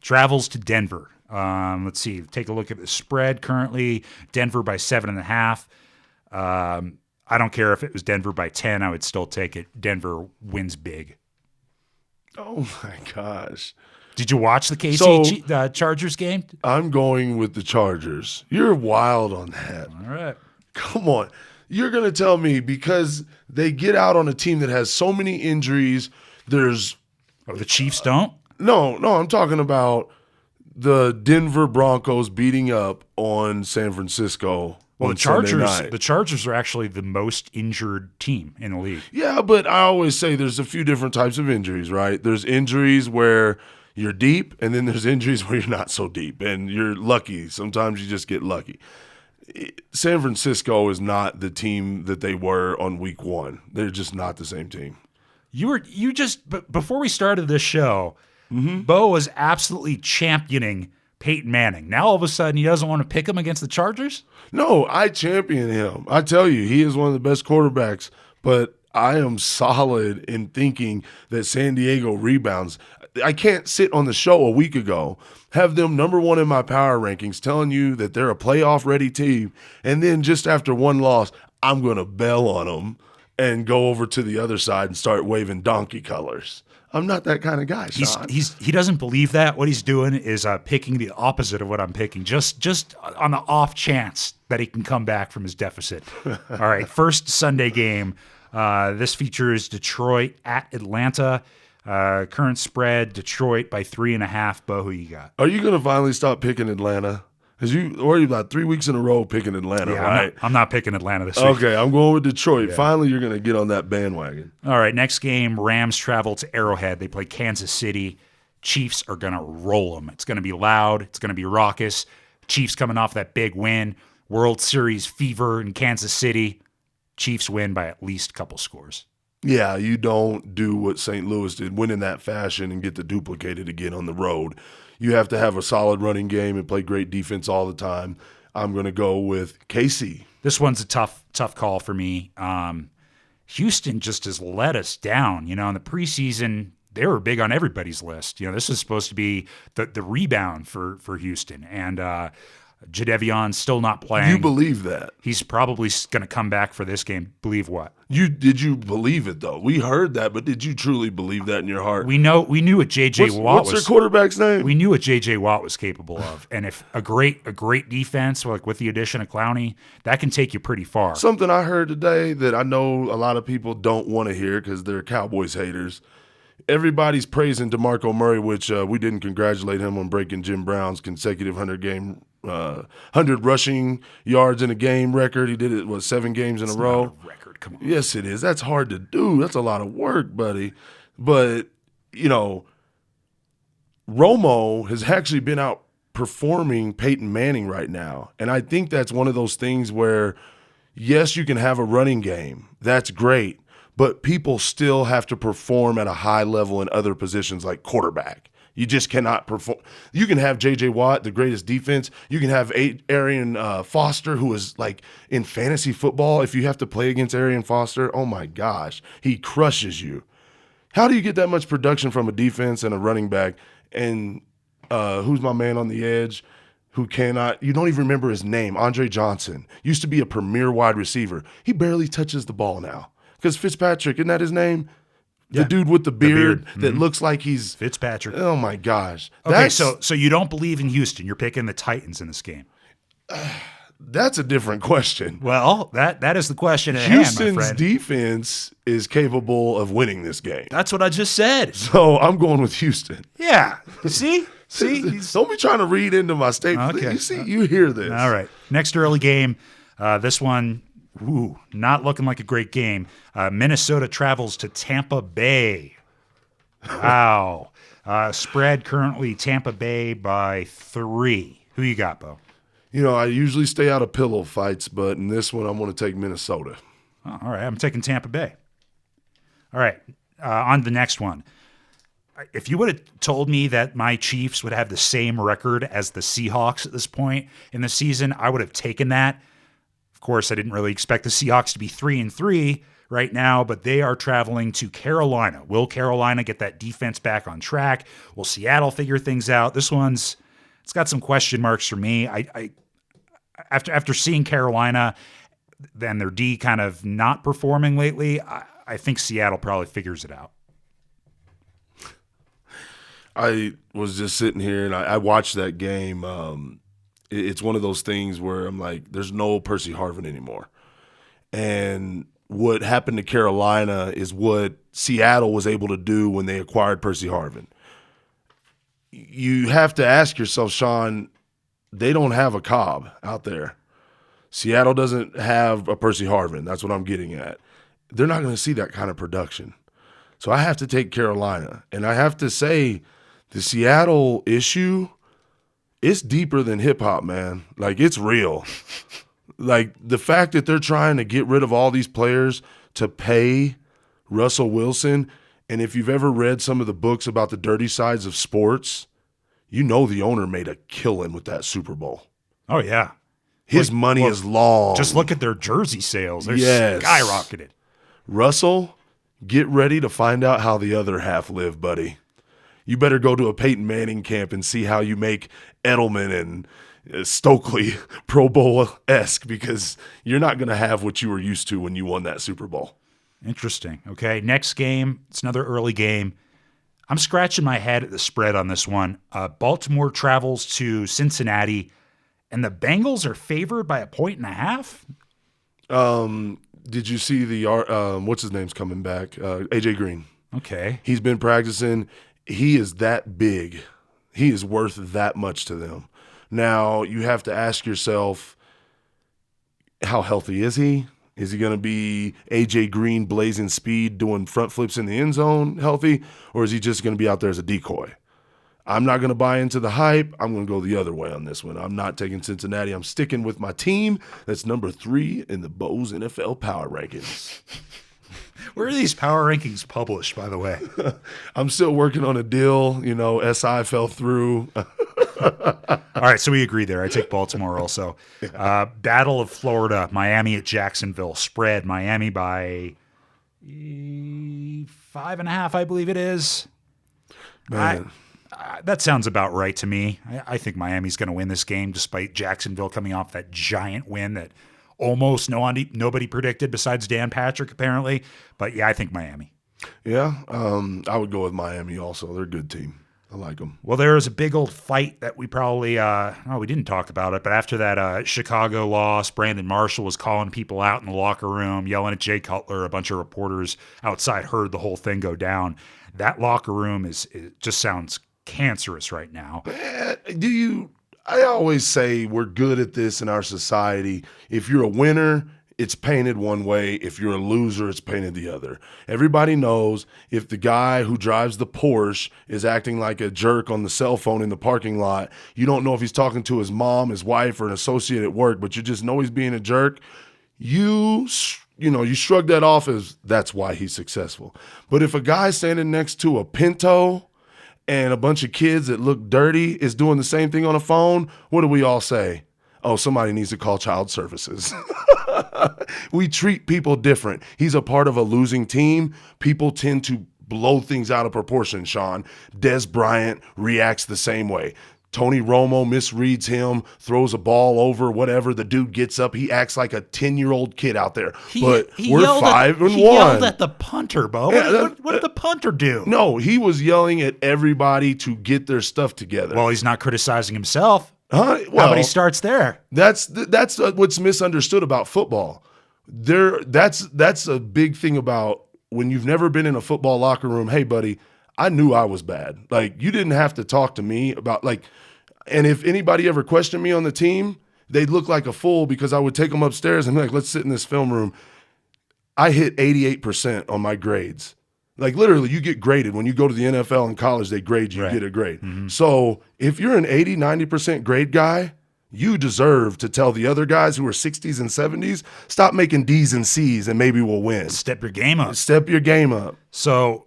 Speaker 1: Travels to Denver. Let's see. Take a look at the spread currently. Denver by 7.5. I don't care if it was Denver by 10. I would still take it. Denver wins big.
Speaker 2: Oh, my gosh.
Speaker 1: Did you watch the KC Chargers game?
Speaker 2: I'm going with the Chargers. You're wild on that.
Speaker 1: All right.
Speaker 2: Come on. You're going to tell me because they get out on a team that has so many injuries, there's...
Speaker 1: Oh, the Chiefs don't?
Speaker 2: No, I'm talking about the Denver Broncos beating up on San Francisco.
Speaker 1: Well, the Chargers are actually the most injured team in the league.
Speaker 2: Yeah, but I always say there's a few different types of injuries, right? There's injuries where you're deep, and then there's injuries where you're not so deep, and you're lucky. Sometimes you just get lucky. San Francisco is not the team that they were on week 1. They're just not the same team.
Speaker 1: Before we started this show, Bo was absolutely championing Peyton Manning. Now all of a sudden he doesn't want to pick him against the Chargers?
Speaker 2: No, I champion him. I tell you, he is one of the best quarterbacks, but I am solid in thinking that San Diego rebounds. I can't sit on the show a week ago, have them number 1 in my power rankings, telling you that they're a playoff-ready team, and then just after one loss, I'm going to bail on them and go over to the other side and start waving donkey colors. I'm not that kind of guy, Sean.
Speaker 1: He doesn't believe that. What he's doing is picking the opposite of what I'm picking, just on the off chance that he can come back from his deficit. All right, first Sunday game. This features Detroit at Atlanta. Current spread, Detroit by 3.5. Bo, who you got?
Speaker 2: Are you going to finally stop picking Atlanta? Because you already about 3 weeks in a row picking Atlanta, right?
Speaker 1: I'm not picking Atlanta this week.
Speaker 2: Okay, I'm going with Detroit. Yeah. Finally, you're going to get on that bandwagon.
Speaker 1: All right, next game, Rams travel to Arrowhead. They play Kansas City. Chiefs are going to roll them. It's going to be loud. It's going to be raucous. Chiefs coming off that big win. World Series fever in Kansas City. Chiefs win by at least a couple scores.
Speaker 2: Yeah, you don't do what St. Louis did, win in that fashion and get to duplicate it again on the road. You have to have a solid running game and play great defense all the time. I'm going to go with KC.
Speaker 1: This one's a tough call for me. Houston just has let us down. In the preseason, they were big on everybody's list. This is supposed to be the rebound for Houston. And Jadevion's still not playing.
Speaker 2: You believe that?
Speaker 1: He's probably going to come back for this game. Believe what?
Speaker 2: Did you believe it, though? We heard that, but did you truly believe that in your heart?
Speaker 1: We knew what J.J. Watt was.
Speaker 2: What's their quarterback's name?
Speaker 1: We knew what J.J. Watt was capable of. And if a great defense, like with the addition of Clowney, that can take you pretty far.
Speaker 2: Something I heard today that I know a lot of people don't want to hear because they're Cowboys haters. Everybody's praising DeMarco Murray, which we didn't congratulate him on breaking Jim Brown's consecutive 100 rushing yards in a game record. He did it, 7 games in a row?
Speaker 1: Not a record, come on.
Speaker 2: Yes, it is. That's hard to do. That's a lot of work, buddy. But, Romo has actually been outperforming Peyton Manning right now. And I think that's one of those things where, yes, you can have a running game. That's great. But people still have to perform at a high level in other positions like quarterback. You just cannot perform. You can have J.J. Watt, the greatest defense. You can have Arian Foster, who is like in fantasy football. If you have to play against Arian Foster, oh my gosh, he crushes you. How do you get that much production from a defense and a running back? And who's my man on the edge who cannot – you don't even remember his name, Andre Johnson. Used to be a premier wide receiver. He barely touches the ball now. Because Fitzpatrick, isn't that his name? The dude with the beard that looks like he's
Speaker 1: Fitzpatrick.
Speaker 2: Oh my gosh!
Speaker 1: Okay, so you don't believe in Houston? You're picking the Titans in this game.
Speaker 2: That's a different question.
Speaker 1: Well, that is the question at hand, my
Speaker 2: Houston's
Speaker 1: friend.
Speaker 2: defense is capable of winning this game.
Speaker 1: That's what I just said.
Speaker 2: So I'm going with Houston.
Speaker 1: Yeah. See,
Speaker 2: don't be trying to read into my statement.
Speaker 1: Okay.
Speaker 2: You hear this?
Speaker 1: All right. Next early game. This one. Ooh, not looking like a great game. Minnesota travels to Tampa Bay. Wow. Spread currently Tampa Bay by 3. Who you got, Bo?
Speaker 2: I usually stay out of pillow fights, but in this one, I'm going to take Minnesota.
Speaker 1: Oh, all right. I'm taking Tampa Bay. All right. On the next one. If you would have told me that my Chiefs would have the same record as the Seahawks at this point in the season, I would have taken that. Of course, I didn't really expect the Seahawks to be 3-3 right now, but they are traveling to Carolina. Will Carolina get that defense back on track? Will Seattle figure things out? This one's it's got some question marks for me. I after seeing Carolina, then their D kind of not performing lately, I think Seattle probably figures it out.
Speaker 2: I was just sitting here and I watched that game. It's one of those things where I'm like, there's no Percy Harvin anymore. And what happened to Carolina is what Seattle was able to do when they acquired Percy Harvin. You have to ask yourself, Sean, they don't have a Cobb out there. Seattle doesn't have a Percy Harvin. That's what I'm getting at. They're not going to see that kind of production. So I have to take Carolina. And I have to say, the Seattle issue, it's deeper than hip-hop, man. Like, it's real. Like, the fact that they're trying to get rid of all these players to pay Russell Wilson, and if you've ever read some of the books about the dirty sides of sports, you know the owner made a killing with that Super Bowl.
Speaker 1: Oh, yeah.
Speaker 2: His money is long.
Speaker 1: Just look at their jersey sales. They're skyrocketed.
Speaker 2: Russell, get ready to find out how the other half live, buddy. You better go to a Peyton Manning camp and see how you make Edelman and Stokely Pro Bowl-esque, because you're not going to have what you were used to when you won that Super Bowl.
Speaker 1: Interesting. Okay, next game. It's another early game. I'm scratching my head at the spread on this one. Baltimore travels to Cincinnati, and the Bengals are favored by 1.5.
Speaker 2: Did you see the what's his name's coming back? AJ Green.
Speaker 1: Okay.
Speaker 2: He's been practicing. He is that big. He is worth that much to them. Now, you have to ask yourself, how healthy is he? Is he going to be AJ Green blazing speed, doing front flips in the end zone healthy? Or is he just going to be out there as a decoy? I'm not going to buy into the hype. I'm going to go the other way on this one. I'm not taking Cincinnati. I'm sticking with my team. That's number 3 in the Bo's NFL Power Rankings.
Speaker 1: Where are these power rankings published, by the way?
Speaker 2: I'm still working on a deal. You know, SI fell through.
Speaker 1: All right, so we agree there. I take Baltimore also. Battle of Florida, Miami at Jacksonville. Spread, Miami by 5.5, I believe it is.
Speaker 2: Man.
Speaker 1: That sounds about right to me. I think Miami's going to win this game despite Jacksonville coming off that giant win that almost nobody predicted besides Dan Patrick, apparently. But, yeah, I think Miami.
Speaker 2: Yeah, I would go with Miami also. They're a good team. I like them.
Speaker 1: Well, there was a big old fight that we probably we didn't talk about it, but after that Chicago loss, Brandon Marshall was calling people out in the locker room, yelling at Jay Cutler. A bunch of reporters outside heard the whole thing go down. That locker room it just sounds cancerous right now.
Speaker 2: I always say we're good at this in our society. If you're a winner, it's painted one way. If you're a loser, it's painted the other. Everybody knows if the guy who drives the Porsche is acting like a jerk on the cell phone in the parking lot, you don't know if he's talking to his mom, his wife, or an associate at work, but you just know he's being a jerk. You shrug that off as that's why he's successful. But if a guy standing next to a Pinto and a bunch of kids that look dirty is doing the same thing on a phone, what do we all say? Oh, somebody needs to call child services. We treat people different. He's a part of a losing team. People tend to blow things out of proportion, Sean. Des Bryant reacts the same way. Tony Romo misreads him, throws a ball over, whatever. The dude gets up. He acts like a 10-year-old kid out there. But we're 5-1.
Speaker 1: He yelled at the punter, Bo. Yeah, what did the punter do?
Speaker 2: No, he was yelling at everybody to get their stuff together.
Speaker 1: Well, he's not criticizing himself.
Speaker 2: Well,
Speaker 1: how about he starts there?
Speaker 2: That's what's misunderstood about football. That's a big thing about when you've never been in a football locker room. Hey, buddy, I knew I was bad. Like, you didn't have to talk to me about, like, and if anybody ever questioned me on the team, they'd look like a fool because I would take them upstairs and be like, let's sit in this film room. I hit 88% on my grades. Like, literally, you get graded. When you go to the NFL and college, they grade you, right. You get a grade. Mm-hmm. So if you're an 80, 90% grade guy, you deserve to tell the other guys who are 60s and 70s, stop making D's and C's and maybe we'll win.
Speaker 1: Step your game up.
Speaker 2: Step your game up.
Speaker 1: So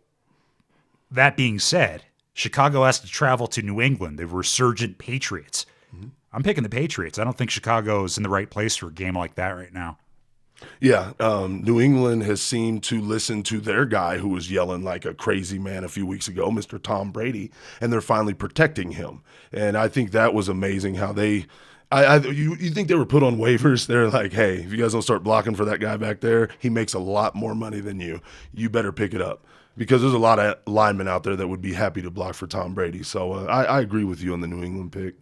Speaker 1: that being said, Chicago has to travel to New England, the resurgent Patriots. Mm-hmm. I'm picking the Patriots. I don't think Chicago is in the right place for a game like that right now.
Speaker 2: Yeah, New England has seemed to listen to their guy who was yelling like a crazy man a few weeks ago, Mr. Tom Brady, and they're finally protecting him. And I think that was amazing how they you think they were put on waivers? They're like, hey, if you guys don't start blocking for that guy back there, he makes a lot more money than you. You better pick it up. Because there's a lot of linemen out there that would be happy to block for Tom Brady. So I agree with you on the New England pick.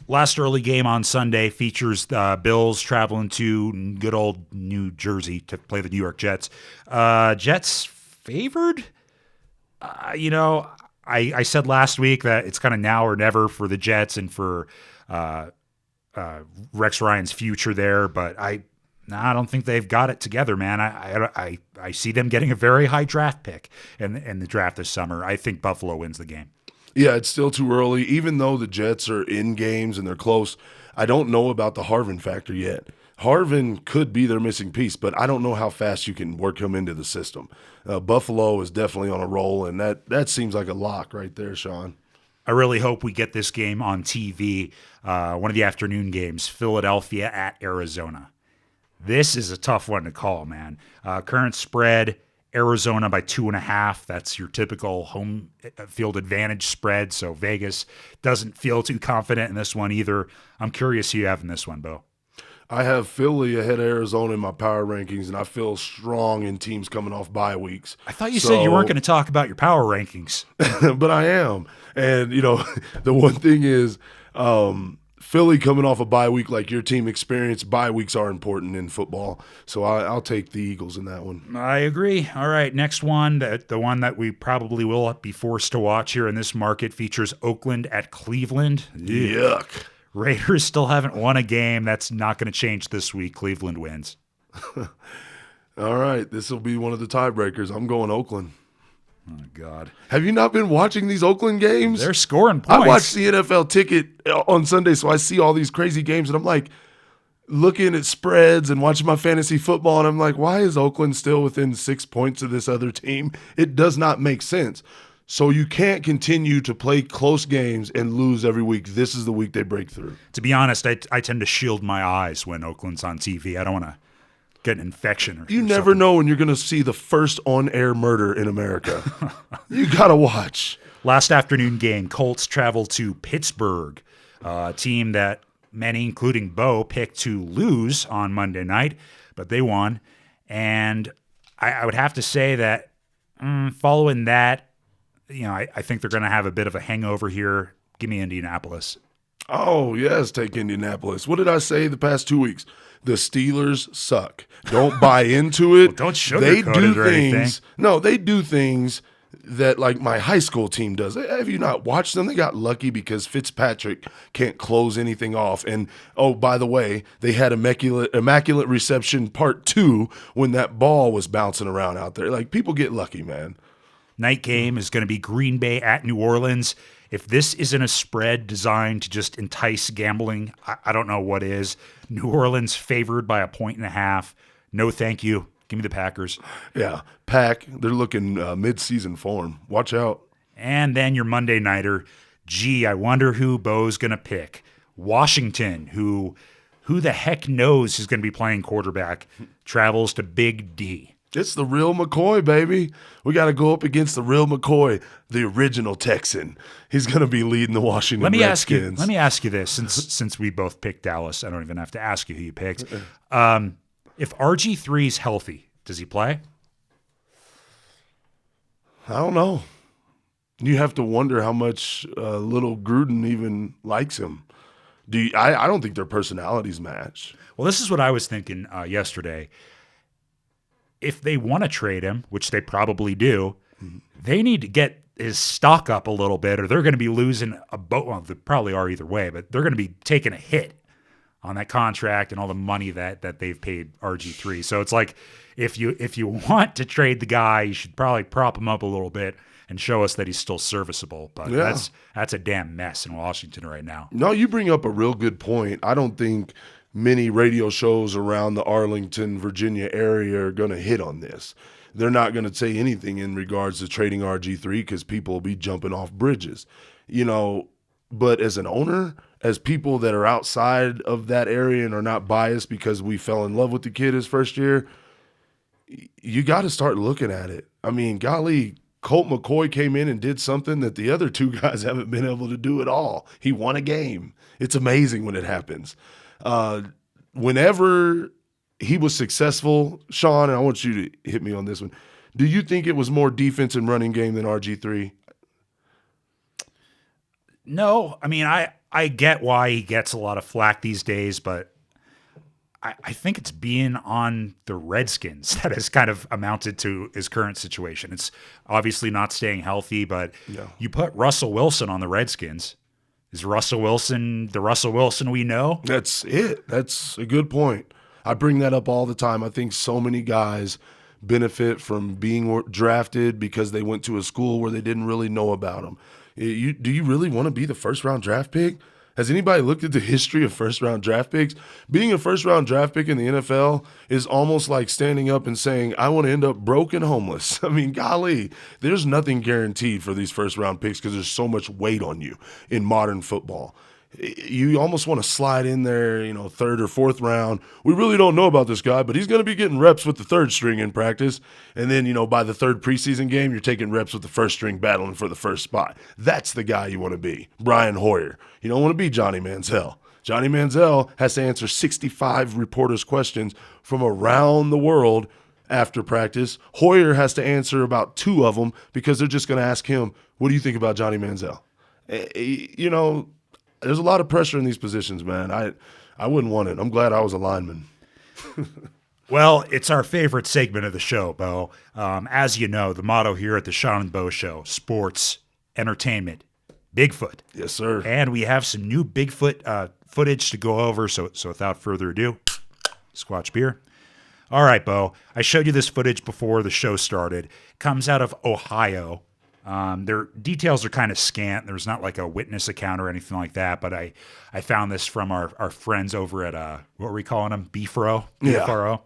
Speaker 1: Last early game on Sunday features Bills traveling to good old New Jersey to play the New York Jets. Jets favored? I said last week that it's kind of now or never for the Jets and for Rex Ryan's future there, but I don't think they've got it together, man. I see them getting a very high draft pick in the draft this summer. I think Buffalo wins the game.
Speaker 2: Yeah, it's still too early. Even though the Jets are in games and they're close, I don't know about the Harvin factor yet. Harvin could be their missing piece, but I don't know how fast you can work him into the system. Buffalo is definitely on a roll, and that seems like a lock right there, Sean.
Speaker 1: I really hope we get this game on TV, one of the afternoon games, Philadelphia at Arizona. This is a tough one to call, man. Current spread, Arizona by 2.5. That's your typical home field advantage spread. So Vegas doesn't feel too confident in this one either. I'm curious who you have in this one, Bo.
Speaker 2: I have Philly ahead of Arizona in my power rankings, and I feel strong in teams coming off bye weeks.
Speaker 1: I thought you said you weren't going to talk about your power rankings.
Speaker 2: But I am. And, the one thing is Philly coming off a bye week like your team experienced, bye weeks are important in football. So I'll take the Eagles in that one.
Speaker 1: I agree. All right, next one, the one that we probably will be forced to watch here in this market features Oakland at Cleveland.
Speaker 2: Yuck.
Speaker 1: Raiders still haven't won a game. That's not going to change this week. Cleveland wins.
Speaker 2: All right, this will be one of the tiebreakers. I'm going Oakland.
Speaker 1: Oh, God.
Speaker 2: Have you not been watching these Oakland games?
Speaker 1: They're scoring points.
Speaker 2: I watch the NFL ticket on Sunday, so I see all these crazy games, and I'm like looking at spreads and watching my fantasy football, and I'm like, why is Oakland still within 6 points of this other team? It does not make sense. So you can't continue to play close games and lose every week. This is the week they break through.
Speaker 1: To be honest, I tend to shield my eyes when Oakland's on TV. I don't want to get an infection or
Speaker 2: You never
Speaker 1: something.
Speaker 2: know when you're going to see the first on-air murder in America. You got to watch.
Speaker 1: Last afternoon game, Colts travel to Pittsburgh, a team that many, including Bo, picked to lose on Monday night, but they won. And I would have to say that following that, I think they're going to have a bit of a hangover here. Give me Indianapolis.
Speaker 2: Oh, yes, take Indianapolis. What did I say the past 2 weeks? The Steelers suck. Don't buy into it.
Speaker 1: Don't sugarcoat it or anything.
Speaker 2: No, they do things that like my high school team does. Have you not watched them? They got lucky because Fitzpatrick can't close anything off. And, oh, by the way, they had immaculate reception part 2 when that ball was bouncing around out there. Like, people get lucky, man.
Speaker 1: Night game is going to be Green Bay at New Orleans. If this isn't a spread designed to just entice gambling, I don't know what is. New Orleans favored by 1.5. No, thank you. Give me the Packers.
Speaker 2: Yeah, Pack, they're looking mid-season form. Watch out.
Speaker 1: And then your Monday nighter. Gee, I wonder who Bo's going to pick. Washington, who the heck knows is going to be playing quarterback, travels to Big D.
Speaker 2: It's the real McCoy, baby. We got to go up against the real McCoy, the original Texan. He's going to be leading the Washington Redskins.
Speaker 1: Let me ask you this, since we both picked Dallas. I don't even have to ask you who you picked. If RG3's healthy, does he play?
Speaker 2: I don't know. You have to wonder how much little Gruden even likes him. I don't think their personalities match.
Speaker 1: Well, this is what I was thinking yesterday. If they want to trade him, which they probably do, they need to get his stock up a little bit, or they're going to be losing a boat. Well, they probably are either way, but they're going to be taking a hit on that contract and all the money that they've paid RG3. So it's like if you want to trade the guy, you should probably prop him up a little bit and show us that he's still serviceable. But
Speaker 2: yeah.
Speaker 1: that's a damn mess in Washington right now.
Speaker 2: No, you bring up a real good point. I don't think many radio shows around the Arlington, Virginia area are going to hit on this. They're not going to say anything in regards to trading RG3 because people will be jumping off bridges. But as an owner, as people that are outside of that area and are not biased because we fell in love with the kid his first year, you got to start looking at it. I mean, golly, Colt McCoy came in and did something that the other two guys haven't been able to do at all. He won a game. It's amazing when it happens. Whenever he was successful, Sean, and I want you to hit me on this one, do you think it was more defense and running game than RG3?
Speaker 1: No, I mean, I get why he gets a lot of flack these days, but I think it's being on the Redskins that has kind of amounted to his current situation. It's obviously not staying healthy, but you put Russell Wilson on the Redskins. Is Russell Wilson the Russell Wilson we know?
Speaker 2: That's it. That's a good point. I bring that up all the time. I think so many guys benefit from being drafted because they went to a school where they didn't really know about them. Do you really want to be the first-round draft pick? Has anybody looked at the history of first-round draft picks? Being a first-round draft pick in the NFL is almost like standing up and saying, I want to end up broke and homeless. I mean, golly, there's nothing guaranteed for these first-round picks because there's so much weight on you in modern football. You almost want to slide in there, third or fourth round. We really don't know about this guy, but he's going to be getting reps with the third string in practice. And then, by the third preseason game, you're taking reps with the first string battling for the first spot. That's the guy you want to be. Brian Hoyer. You don't want to be Johnny Manziel. Johnny Manziel has to answer 65 reporters' questions from around the world after practice. Hoyer has to answer about 2 of them because they're just going to ask him, what do you think about Johnny Manziel? There's a lot of pressure in these positions, man. I wouldn't want it. I'm glad I was a lineman.
Speaker 1: Well, it's our favorite segment of the show, Bo. As you know, the motto here at the Sean and Bo Show, sports, entertainment, Bigfoot.
Speaker 2: Yes, sir.
Speaker 1: And we have some new Bigfoot footage to go over, so without further ado, Squatch Beer. All right, Bo. I showed you this footage before the show started. It comes out of Ohio. Their details are kind of scant. There's not like a witness account or anything like that, but I found this from our friends over at, what are we calling them? BFRO? BFRO.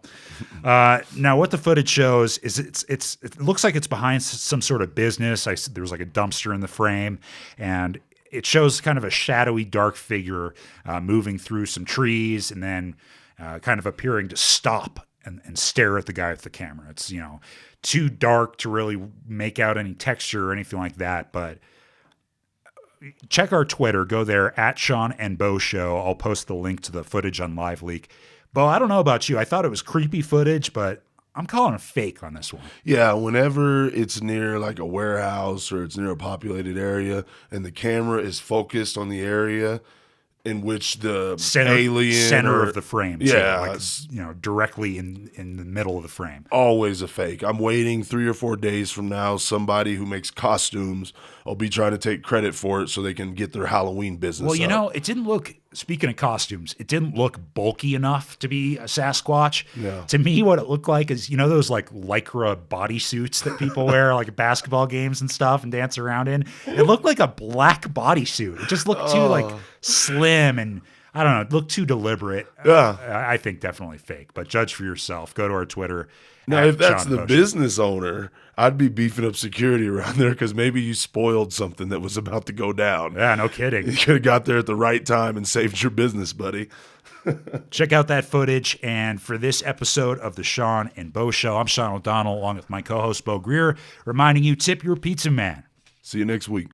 Speaker 1: Now, what the footage shows is it looks like it's behind some sort of business. There's like a dumpster in the frame, and it shows kind of a shadowy, dark figure moving through some trees and then kind of appearing to stop and stare at the guy with the camera. It's, too dark to really make out any texture or anything like that, but check our Twitter. Go there, at Sean and Bo Show. I'll post the link to the footage on LiveLeak. Bo, I don't know about you. I thought it was creepy footage, but I'm calling it fake on this one.
Speaker 2: Yeah, whenever it's near like a warehouse or it's near a populated area and the camera is focused on the area in which the
Speaker 1: center of the frame.
Speaker 2: Yeah.
Speaker 1: Directly in the middle of the frame.
Speaker 2: Always a fake. I'm waiting 3 or 4 days from now, somebody who makes costumes will be trying to take credit for it so they can get their Halloween business up.
Speaker 1: It didn't look, speaking of costumes, it didn't look bulky enough to be a Sasquatch.
Speaker 2: Yeah.
Speaker 1: To me, what it looked like is, those like Lycra bodysuits that people wear like at basketball games and stuff and dance around in? It looked like a black bodysuit. It just looked too like slim and I don't know, it looked too deliberate.
Speaker 2: Yeah.
Speaker 1: I think definitely fake, but judge for yourself. Go to our Twitter.
Speaker 2: Now, if that's the business owner, I'd be beefing up security around there because maybe you spoiled something that was about to go down.
Speaker 1: Yeah, no kidding.
Speaker 2: You could have got there at the right time and saved your business, buddy.
Speaker 1: Check out that footage. And for this episode of the Sean and Bo Show, I'm Sean O'Donnell along with my co-host Bo Greer, reminding you, tip your pizza man.
Speaker 2: See you next week.